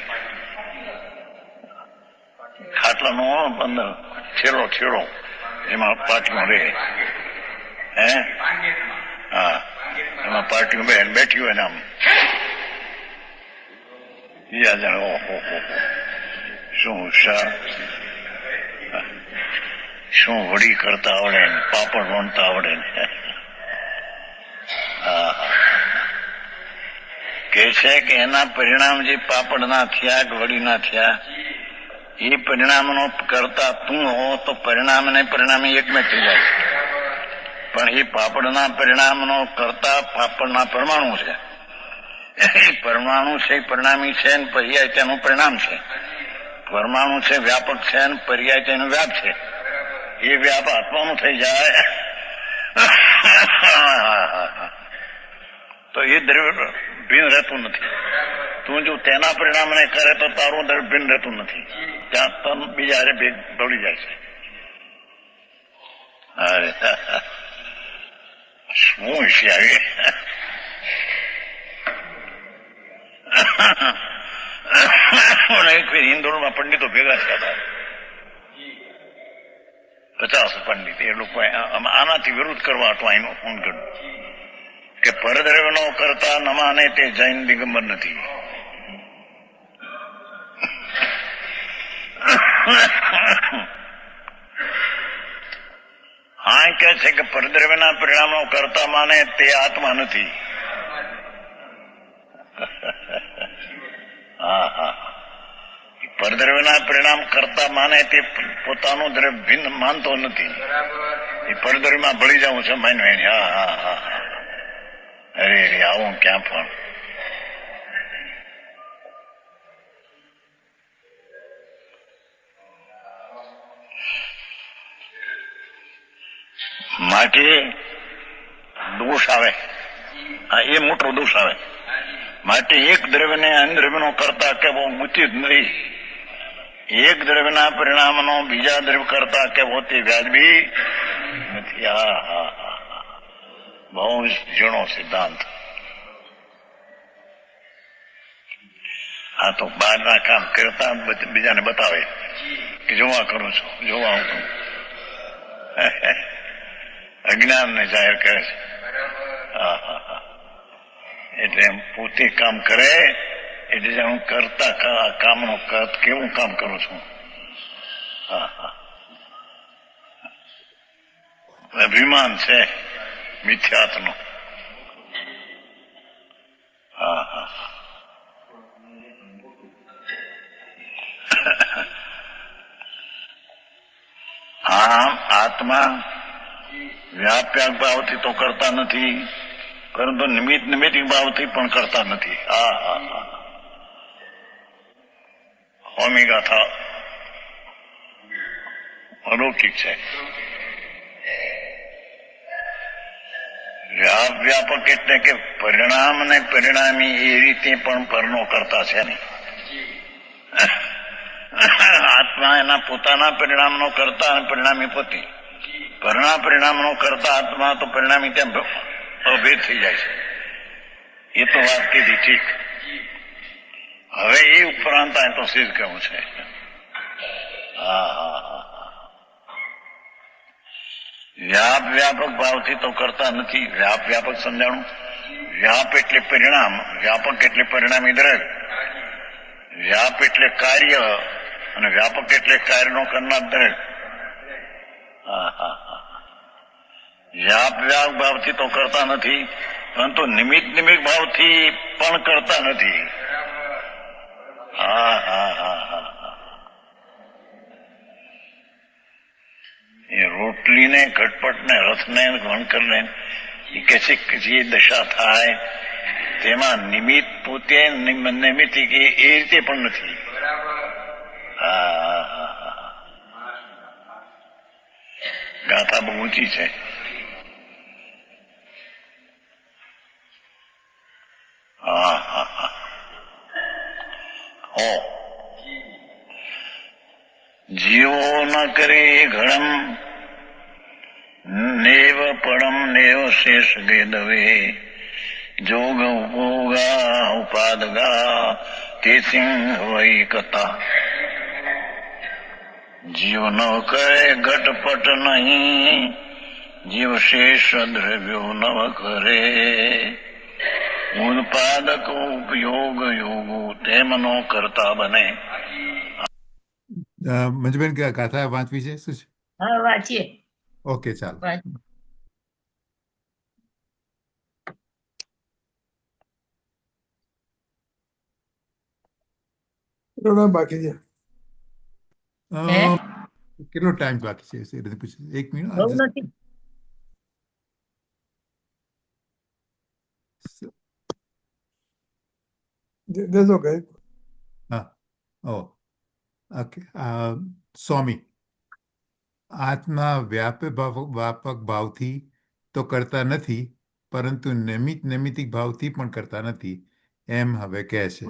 E: ખાટલાનો અંદર છેડો એમાં પાટીમાં રહે. હે હા, એમાં પાટીમાં બેઠી હોય ને આમ જાણે ઓહો શું હોશિયાર, શું વડી કરતા આવડે ને પાપડ વણતા આવડે ને. કે છે કે એના પરિણામ જે પાપડ ના થયા કે વડી ના થયા એ પરિણામનો કરતા તું હો તો પરિણામ ને પરિણામી એકમેક થઈ જાય. પણ એ પાપડના પરિણામનો કરતા પાપડના પરમાણુ છે. પરમાણુ છે પરિણામી છે ને પર્યાય તેનું પરિણામ છે. પરમાણુ છે વ્યાપક છે ને પર્યાય તેનું વ્યાપ છે. એ વ્યાપ આત્માનું થઈ જાય તો એ દ્રવ્ય ભિન્ન રહેતું નથી. તું જો તેના પરિણામને કરે તો તારું દ્રવ્ય ભિન્ન રહેતું નથી. ત્યાં તન બીજા દોડી જાય છે. અરે શું છે આવી હિન્દોળમાં પંડિતો ભેગા થયા હતા, 50 પંડિત. એ લોકો આનાથી વિરુદ્ધ કરવા હતું અહીંનો ફોન કર્યો કે પરદ્રવ્યનો કરતા ન માને તે જૈન દિગંબર નથી. હા કે છે કે પરદ્રવ્યના પરિણામો કરતા માને તે આત્મા નથી. હા હા, પરદ્રવ્યના પરિણામ કરતા માને તે પોતાનું દ્રવ્ય ભિન્ન માનતો નથી. એ પરદ્રવ્યમાં ભળી જવું છે માન્યું. હા હા હા, અરે આવું ક્યાં પણ. માટે દોષ આવે, એ મોટો દોષ આવે. માટે એક દ્રવ્યને અન્ય દ્રવ્યનો કરતા કહેવો ઉચિત નથી. એક દ્રવ્યના પરિણામનો બીજા દ્રવ્ય કરતા કહેવો તે વ્યાજબી નથી. હા હા હા હા. બહુ જ ઝીણો સિદ્ધાંત. આ તો બહારના કામ કરતા બીજાને બતાવે કે જોવા કરું છું, જોવા હું કરું. અજ્ઞાનને જાહેર કરે છે. હા હા હા. એટલે એમ પોતે કામ કરે એટલે હું કરતા કામનો કેવું કામ કરું છું. હા હા. અભિમાન છે મિથ્યાત્વનું. હા હા. આમ આત્મા વ્યાપ્યાક ભાવથી તો કરતા નથી, પરંતુ નિમિત્તિક ભાવથી પણ કરતા નથી. હા હા હા. હોમી ગાથા અલૌકિક છે. વ્યાપક એટલે કે પરિણામ ને પરિણામી એ રીતે પણ પરનો કરતા છે ને. આત્મા એના પોતાના પરિણામનો કરતા અને પરિણામી પોતે. પરિણામનો કરતા આત્મા તો પરિણામી ત્યાં અભેદ થઈ જાય છે. એ તો વાત કીધી ઠીક. હવે એ ઉપરાંત આ તો સિદ્ધ કહ્યું છે. હા હા હા. વ્યાપક ભાવથી તો કરતા નથી. વ્યાપક સમજાણું. વ્યાપ એટલે પરિણામ, વ્યાપક એટલે પરિણામી દ્રવ્ય. વ્યાપ એટલે કાર્ય અને વ્યાપક એટલે કાર્યનો કરનાર દ્રવ્ય. હા હા હા. વ્યાપ ભાવથી તો કરતા નથી, પરંતુ નિમિત્ત ભાવથી પણ કરતા નથી. હા હા હા હા. એ રોટલીને ઘટપટને રથને વણકરને એ કે છે કે જે દશા થાય તેમાં નિમિત્ત પોતે નિમિત્ત એ રીતે પણ નથી. હા હા હા. ગાથા બહુ ઊંચી છે. હા હા હા. હો જીવો ન કરે ઘડમ નેવ પડમ નેવ શેષ ગેદવે જોગ ઉપોગા ઉપાદગા તે સિંહ વૈ કથા. જીવ ન કરે ઘટપટ નહીં, જીવ શેષ દ્રવ્યો નવ કરે. ઉત્પાદક ઉપયોગ યોગો તેમનો કરતા બને.
A: મંજુબેન કે ગાથા વાંચવી છે શું છે?
C: હા વાંચીએ.
A: ઓકે ચાલો.
G: બાકી છે.
C: હે
A: કેટલો ટાઈમ બાકી છે એ રીતે પૂછ્યું. 1 મિનિટ.
C: બહુ નથી.
G: દેશો કઈ
A: હા. ઓ ઓકે. સ્વામી, આત્મા વ્યાપક ભાવથી તો કરતા નથી, પરંતુ નૈમિત્તિક ભાવથી પણ કરતા નથી એમ હવે કહે છે.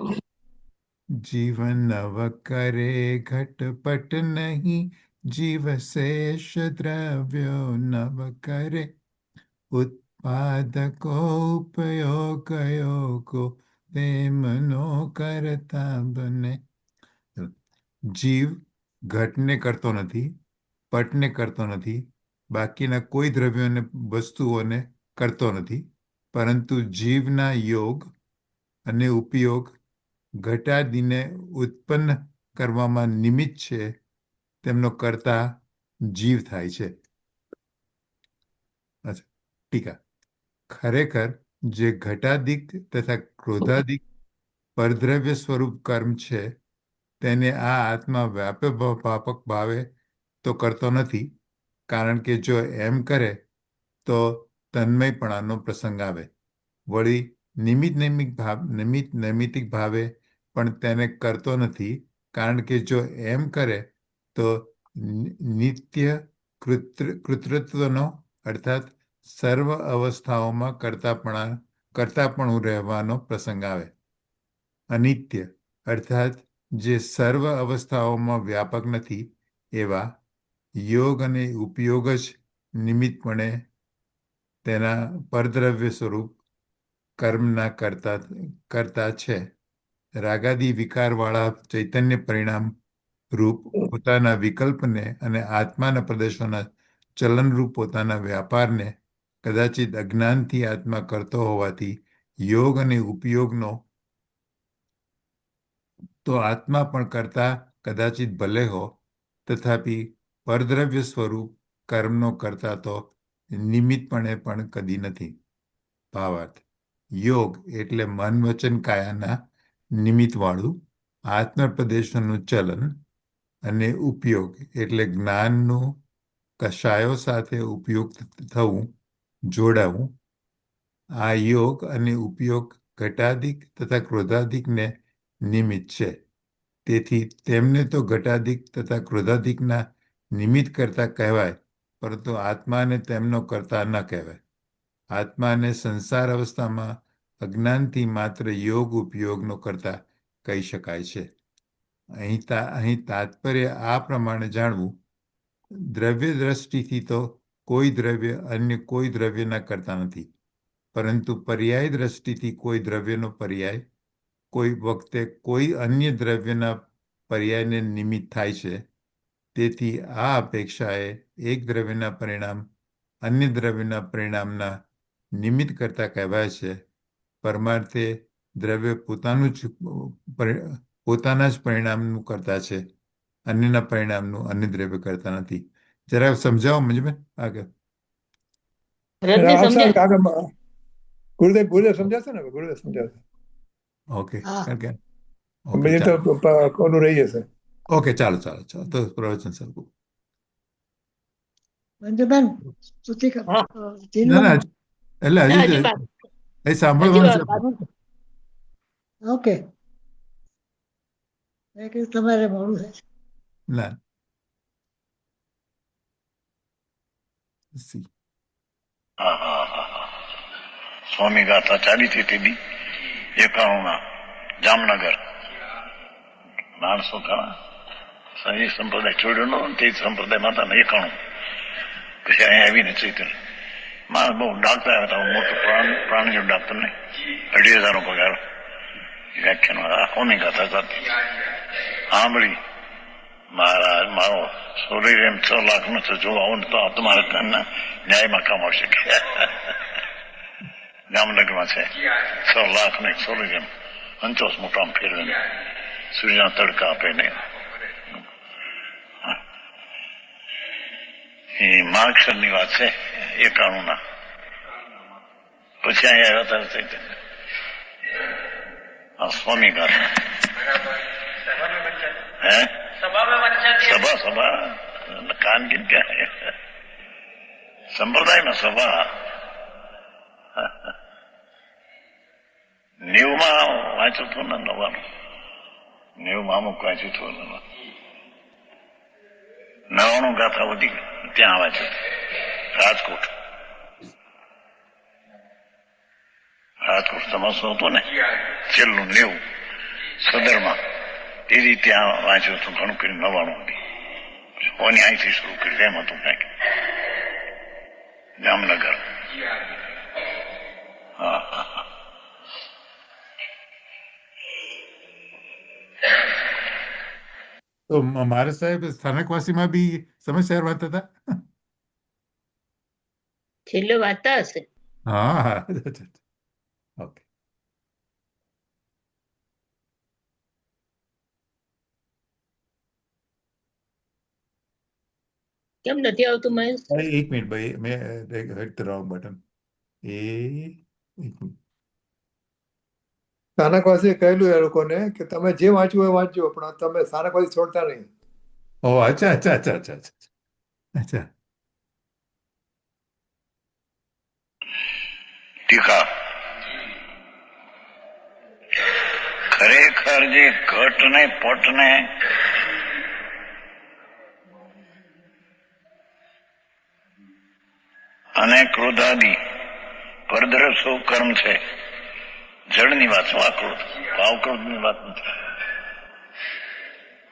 A: જીવન નવ કરે ઘટપટ નહીં, જીવ શેષ દ્રવ્યો નવ કરે. ઉત્પાદકો ઉપયોગયોગો તેમનો કરતા બને. જીવ ઘટને કરતો નથી, પટને કરતો નથી, બાકીના કોઈ દ્રવ્યોને વસ્તુઓને કરતો નથી, પરંતુ જીવના યોગ અને ઉપયોગ ઘટાદીને ઉત્પન્ન કરવામાં નિમિત્ત છે તેમનો કરતા જીવ થાય છે. અચ્છા, ટીકા. ખરેખર જે ઘટાદિક તથા ક્રોધાદિક પરદ્રવ્ય સ્વરૂપ કર્મ છે તેને આ આત્મા વ્યાપક ભાવે તો કરતો નથી, કારણ કે જો એમ કરે તો તન્મયપણાનો પ્રસંગ આવે. વળી નૈમિત્તિક ભાવે પણ તેને કરતો નથી, કારણ કે જો એમ કરે તો નિત્ય કૃતૃત્વનો અર્થાત સર્વ અવસ્થાઓમાં કરતાપણું રહેવાનો પ્રસંગ આવે. અનિત્ય અર્થાત જે સર્વ અવસ્થાઓમાં વ્યાપક નથી એવા યોગ અને ઉપયોગ જ નિમિત્તપણે તેના પરદ્રવ્ય સ્વરૂપ કર્મના કરતા છે. રાગાદી વિકારવાળા ચૈતન્ય પરિણામ રૂપ પોતાના વિકલ્પને અને આત્માના પ્રદેશોના ચલનરૂપ પોતાના વ્યાપારને કદાચિત અજ્ઞાનથી આત્મા કરતો હોવાથી યોગ અને ઉપયોગનો તો આત્મા પણ કરતા કદાચિત ભલે હો, તથાપિ પરદ્રવ્ય સ્વરૂપ કર્મનો કરતા તો નિમિત્તપણે પણ કદી નથી. ભાવાર્થ: યોગ એટલે મન વચન કાયાના નિમિત્તવાળું આત્મપ્રદેશોનું ચલન, અને ઉપયોગ એટલે જ્ઞાનનું કશાયો સાથે ઉપયોગ થવું, જોડાવું. આ યોગ અને ઉપયોગ ઘટાધિક તથા ક્રોધાધિકને નિમિત્ત છે. તેથી તેમને તો ઘટાધિક તથા ક્રોધાધિકના નિમિત્ત કરતા કહેવાય, પરંતુ આત્માને તેમનો કરતા ન કહેવાય. આત્માને સંસાર અવસ્થામાં અજ્ઞાનથી માત્ર યોગ ઉપયોગનો કરતા કહી શકાય છે. અહીં તાત્પર્ય આ પ્રમાણે જાણવું: દ્રવ્ય દ્રષ્ટિથી તો કોઈ દ્રવ્ય અન્ય કોઈ દ્રવ્યના કરતા નથી, પરંતુ પર્યાય દ્રષ્ટિથી કોઈ દ્રવ્યનો પર્યાય કોઈ વખતે કોઈ અન્ય દ્રવ્યના પર્યાયને નિમિત્ત થાય છે. તેથી આ અપેક્ષાએ એક દ્રવ્યના પરિણામ અન્ય દ્રવ્યના પરિણામના નિમિત્ત કરતા કહેવાય છે. પરમાર્થે દ્રવ્ય પોતાના જ પરિણામનું કરતા છે, અન્યના પરિણામનું અન્ય દ્રવ્ય કરતા નથી. જરા સમજાવો મંજુબેન આગળ.
G: ગુરુદેવ સમજાશે ને? ગુરુદેવ સમજાશે.
A: ઓકે,
B: હા.
G: કોનું રહી જશે.
A: ઓકે, ચાલો તો પ્રવચન સરખું.
B: મંજુબેન, સ્તુતિ
C: હા.
A: ના, એટલે હજી એ સાંભળવાનું છે.
B: ઓકે, તમારે મોડું થાય છે.
A: ના,
E: સ્વામી ગાથા ચાલી હતી તે દી 91 જામનગર. માણસો ઘણા એ સંપ્રદાય છોડ્યો નો, તે સંપ્રદાય માતા 91. પછી અહીંયા આવીને ચૈતન્ય માણસ બહુ ડાક્ટર આવ્યા હતા, મોટું પ્રાણીઓ ડાક્ટર ને 2,500 પગાર. વ્યાખ્યાનો સ્વામી ગાથા સાથે સાંભળી. મહારાજ, મારો શરીર એમ 6 લાખનો છે, જો આવો ને તો તમારા કાનના ન્યાયમાં કામ આવશે. જામનગરમાં છે 6 લાખ ને શરીર એમ 50 મોટા ફેરવે, સૂર્યના તડકા આપે ને. એ માર્ગસર ની વાત છે 91. પછી અહીંયા આવ્યા હતા સ્વામી ગાથા. હે સભા કાન કિન ક્યાં હે? સંપ્રદાયમાં સભા 90 વાંચ્યું હતું ને, 90 અમુક વાંચ્યું હતું. 99 ગાથા વધી ત્યાં વાંચ્યું. રાજકોટ તમાસો હતો ને, છેલ્લું 90 સદરમાં, તેથી ત્યાં વાંચ્યું હતું. ઘણું કરી 99 કોની અહીંથી શરૂ કરી એમ હતું કંઈક જામનગર. હા.
A: તો મારા સાહેબ સ્થાનકવાસીમાં બી સમસ્યા વાંચતા હતા.
C: છેલ્લે વાંચતા હશે.
A: હા, ઓકે.
C: કેમ નથી આવતું મહેશ?
A: એક મિનિટ ભાઈ, મેં હિટ ધ રોંગ બટન.
G: સ્થાનકવાસીએ કહેલું એ લોકોને કે તમે જે વાંચવું એ વાંચજો, પણ તમે સ્થાનકવાસી છોડતા નહીં.
A: ઓ, અચ્છા.
E: ટીકા ખરેખર જે ઘટ ને પટ ને અને ક્રોધાદિ પરદ્રવ્ય કર્મ છે. જળની વાત છે, ક્રોધ ભાવક્રોધની વાત નથી.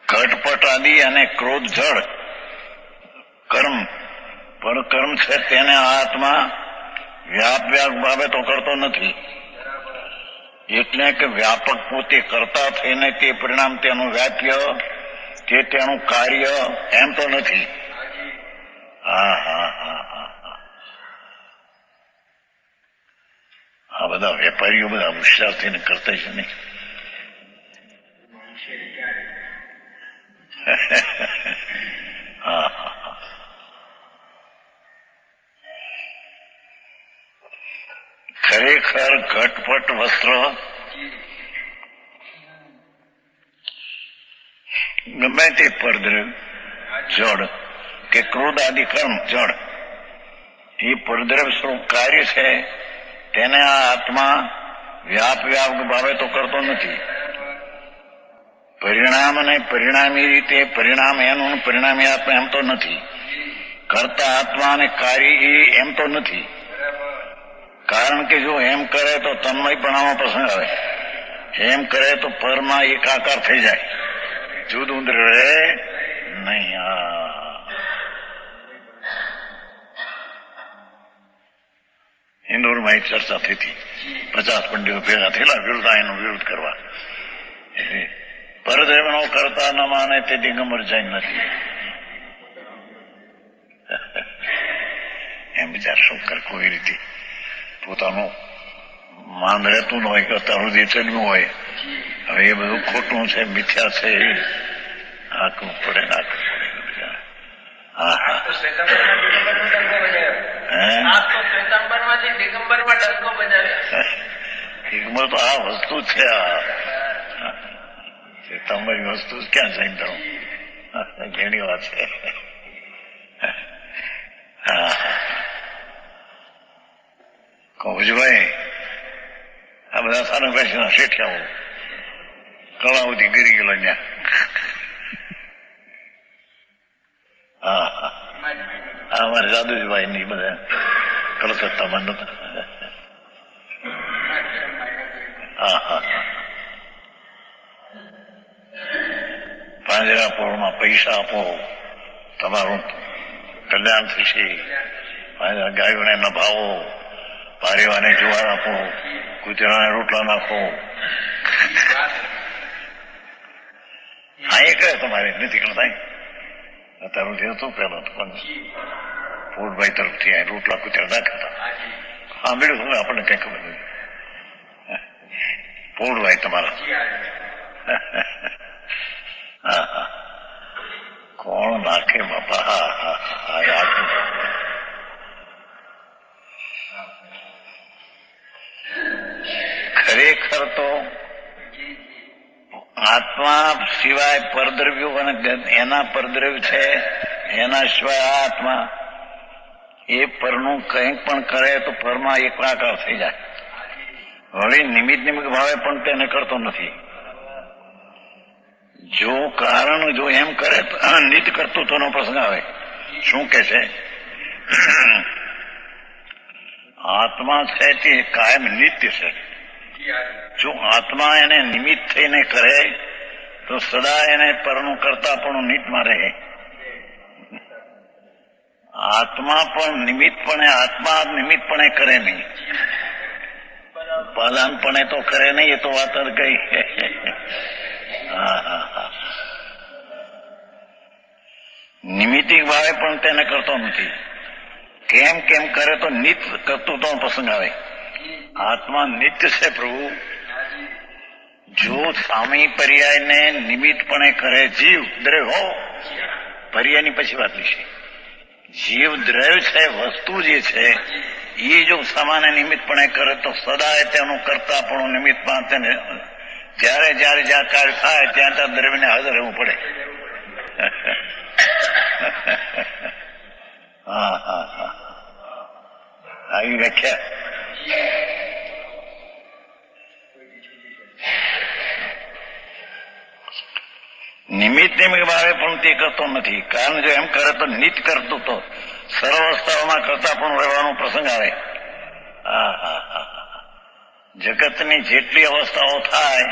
E: ઘટપટ આદિ અને ક્રોધ જળ કર્મ પણ કર્મ છે તેને આ આત્મા વ્યાપ ભાવે તો કરતો નથી. એટલે કે વ્યાપક પોતે કરતા થઈને તે પરિણામ તેનું વ્યાપ્ય કે તેનું કાર્ય એમ તો નથી. આ બધા વેપારીઓ બધા હોશિયાર થઈને કરતા છે નહીં. ખરેખર ઘટપટ વસ્ત્ર ગમે તે પરદ્રવ્ય જળ કે ક્રોધ આદિ કર્મ જળ એ પરદ્રવ્ય સ્વરૂપ કાર્ય છે તેને આ આત્મા વ્યાપ ભાવે તો કરતો નથી. પરિણામ અને પરિણામી રીતે પરિણામ એનું પરિણામી આત્મા એમ તો નથી. કરતા આત્મા અને કાર્ય એ એમ તો નથી. કારણ કે જો એમ કરે તો તન્મયપણામાં પ્રસંગ આવે, એમ કરે તો પરમાં એકાકાર થઈ જાય, જુદું રહે નહીં. ઇન્દોરમાં એક ચર્ચા થઈ હતી, 50 પંડિતો ભેગા થયેલા એનો વિરોધ કરવા. પરદ્રવ્યનો કરતા ન માને તે દિગંબર જૈન નથી. એમ વિચાર શું કર, કોઈ રીતે પોતાનું માન રહેતું ન હોય કે હૃદય ચડ્યું હોય. હવે એ બધું ખોટું છે, મિથ્યા છે, આંકવું પડે નાખવું પડે. દિગંબર તો આ વસ્તુ છે. તમારી વસ્તુ ક્યાં જઈને ધરું ઘણી વાત છે. કૌજભાઈ આ બધા સારા પૈસાના શેઠિયાઓ કળાઓથી ગીરી ગયેલો ત્યાં. અમારે જાદુજીભાઈ ની બધા કલકત્તા બંધ હતા. પાંજરાપોળમાં પૈસા આપો, તમારું કલ્યાણ થશે. ગાયોને નભાવો, પારેવાને જુવાર આપો, કૂતરાને રોટલા નાખો. હા એ કહે તમારે નથી કરતા. અત્યાર સુધી હતું પેલા તો, પણ ફૂડભાઈ તરફથી આ રોટલા કૂતરા નાખતા સાંભળ્યું હતું આપણને કઈ ખબર નથી. ફૂડભાઈ તમારા કોણ નાખે બાપા. ખરેખર તો આત્મા સિવાય પરદ્રવ્યો અને એના પરદ્રવ્ય છે, એના સિવાય આ આત્મા એ પરનું કંઈક પણ કરે તો પરમાં એકાકાર થઈ જાય. વળી નિમિત્ત ભાવે પણ તેને કરતો નથી. જો કારણ જો એમ કરે તો નિત્ય કર્તૃત્વનો પ્રસંગ આવે. શું કે છે? આત્મા છે તે કાયમ નિત્ય છે. જો આત્મા એને નિમિત્ત થઈને કરે તો સદા એને પરનું કરતા પણ નિત્યમાં રહે. આત્મા પણ નિમિત્તપણે આત્મા નિમિત્તપણે કરે નહીં, ઉપાદાનપણે તો કરે નહીં. એ તો વાત કઈ. નિમિત્તિક ભાવે પણ તેને કરતો નથી. કેમ કેમ કરે તો નિત્ય કર્તૃત્વનો પ્રસંગ આવે. આત્મા નિત્ય છે પ્રભુ. જો સામી પર્યાયને નિમિત્તપણે કરે જીવ દ્રવ્ય હો, પર્યાયની પછી વાત છે. જીવ દ્રવ્ય છે, વસ્તુ જે છે એ જો સામાન્ય નિમિત્તપણે કરે તો સદા તેનું કરતા પણ નિમિત્તમાં તેને જયારે જયારે જ્યાં કાર્ય થાય ત્યાં ત્યાં દ્રવ્યને હાજર રહેવું પડે. આવી વ્યાખ્યા. નિમિત્ત ભાવે પણ તે કરતો નથી. કારણ જો એમ કરે તો નિત્ય કરતું તો સર્વ અવસ્થાઓમાં કરતા પણ રહેવાનો પ્રસંગ આવે. જગતની જેટલી અવસ્થાઓ થાય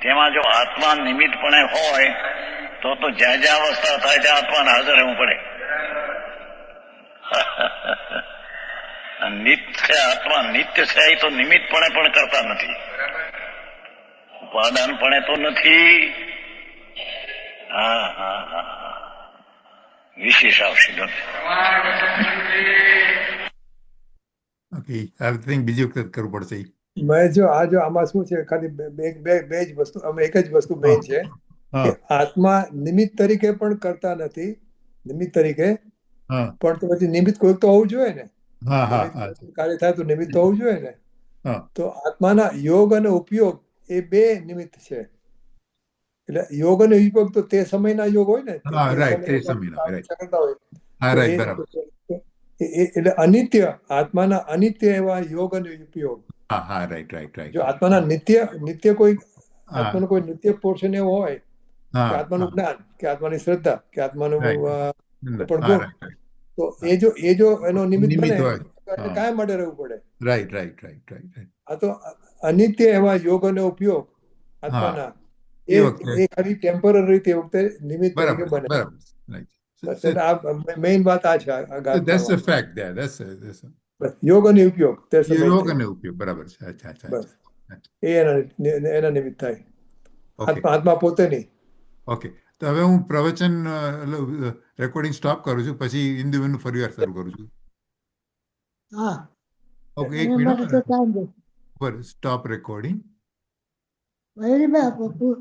E: તેમાં જો આત્મા નિમિત્તપણે હોય તો જ્યાં જ્યાં અવસ્થા થાય ત્યાં આત્માને હાજર રહેવું પડે. નિત્ય આત્મા નિત્ય છે એ તો નિમિત્તપણે પણ કરતા નથી, ઉપાદાનપણે તો નથી. હા હા હા, વિશેષ આવશે.
A: ઓકે, આઈ થિંક બીજી વખત કરવું પડશે.
G: મેં જો આમાં શું છે, ખાલી બે જ વસ્તુ, અમે એક જ વસ્તુ મેઇન છે કે આત્મા નિમિત્ત તરીકે પણ કરતા નથી, નિમિત્ત તરીકે
A: હા
G: પણ તો પછી નિમિત્ત કોઈક તો હોવું જોઈએ ને.
A: હા હા
G: નિમિત્ત
A: હા
G: કોઈક કાર્ય થાય તો નિમિત્ત તો હોવું જોઈએ ને.
A: હા
G: તો આત્માના યોગ અને ઉપયોગ એ બે નિમિત્ત છે. એટલે યોગ અને ઉપયોગ તો તે સમયના યોગ હોય ને,
A: હા,
G: તે
A: રાઈટ, તે
G: સમયે
A: સમયના, રાઈટ.
G: કરતા હોય
A: હા,
G: તો
A: રાઈટ, બરાબર.
G: એટલે અનિત્ય, આત્માના અનિત્ય એવા યોગ અને ઉપયોગ.
A: હા હા, રાઈટ રાઈટ રાઈટ
G: જો
A: રાઈટ.
G: આત્માના નિત્ય કોઈ
A: હા
G: આત્માનું કોઈ નિત્ય પોર્શન એવો હોય કે
A: હા
G: આત્માનું
A: હા,
G: જ્ઞાન, કે આત્માની શ્રદ્ધા, કે આત્માનું
A: રાઈટ.
G: કોઈ પણ
A: હા,
G: ગુણ,
A: રાઈટ રાઈટ.
G: તો
A: હા,
G: એ જો એનો નિમિત્ત બને
A: નિમિત્ત હોય.
G: તો એને
A: હા,
G: કાયમ માટે રહેવું પડે.
A: Right right right right right.
G: આ તો અનિત્ય એવા યોગ અને ઉપયોગ
A: હા,
G: આત્માના,
A: એ વખતે
G: એ ખાલી ટેમ્પરરી તે વખતે નિમિત્ત તરીકે
A: બરાબર છે,
G: બને.
A: બરાબર છે, રાઈટ.
G: બસ એટલે આ મેઇન વાત આ છે આ
A: That's a
G: ગાથામાં.
A: fact there. That's a
G: બસ યોગ અને ઉપયોગ, that's the main
A: યોગ
G: thing.
A: અને ઉપયોગ, બરાબર છે. અચ્છા અચ્છા
G: બસ
A: અચ્છા.
G: એ એના નિમિત્ત થાય.
A: ઓકે
G: આત્મા પોતે નહીં.
A: ઓકે, તો હવે હું પ્રવચન રેકોર્ડિંગ સ્ટોપ કરું છું, પછી ઇન્દુબેનનું ફરીવાર શરૂ કરું છું.
B: હા,
A: ઓકે, એક
B: એના માટે તો
A: મિનિટ.
B: ટાઈમ દે.
A: Stop recording.
B: વહેલી મેં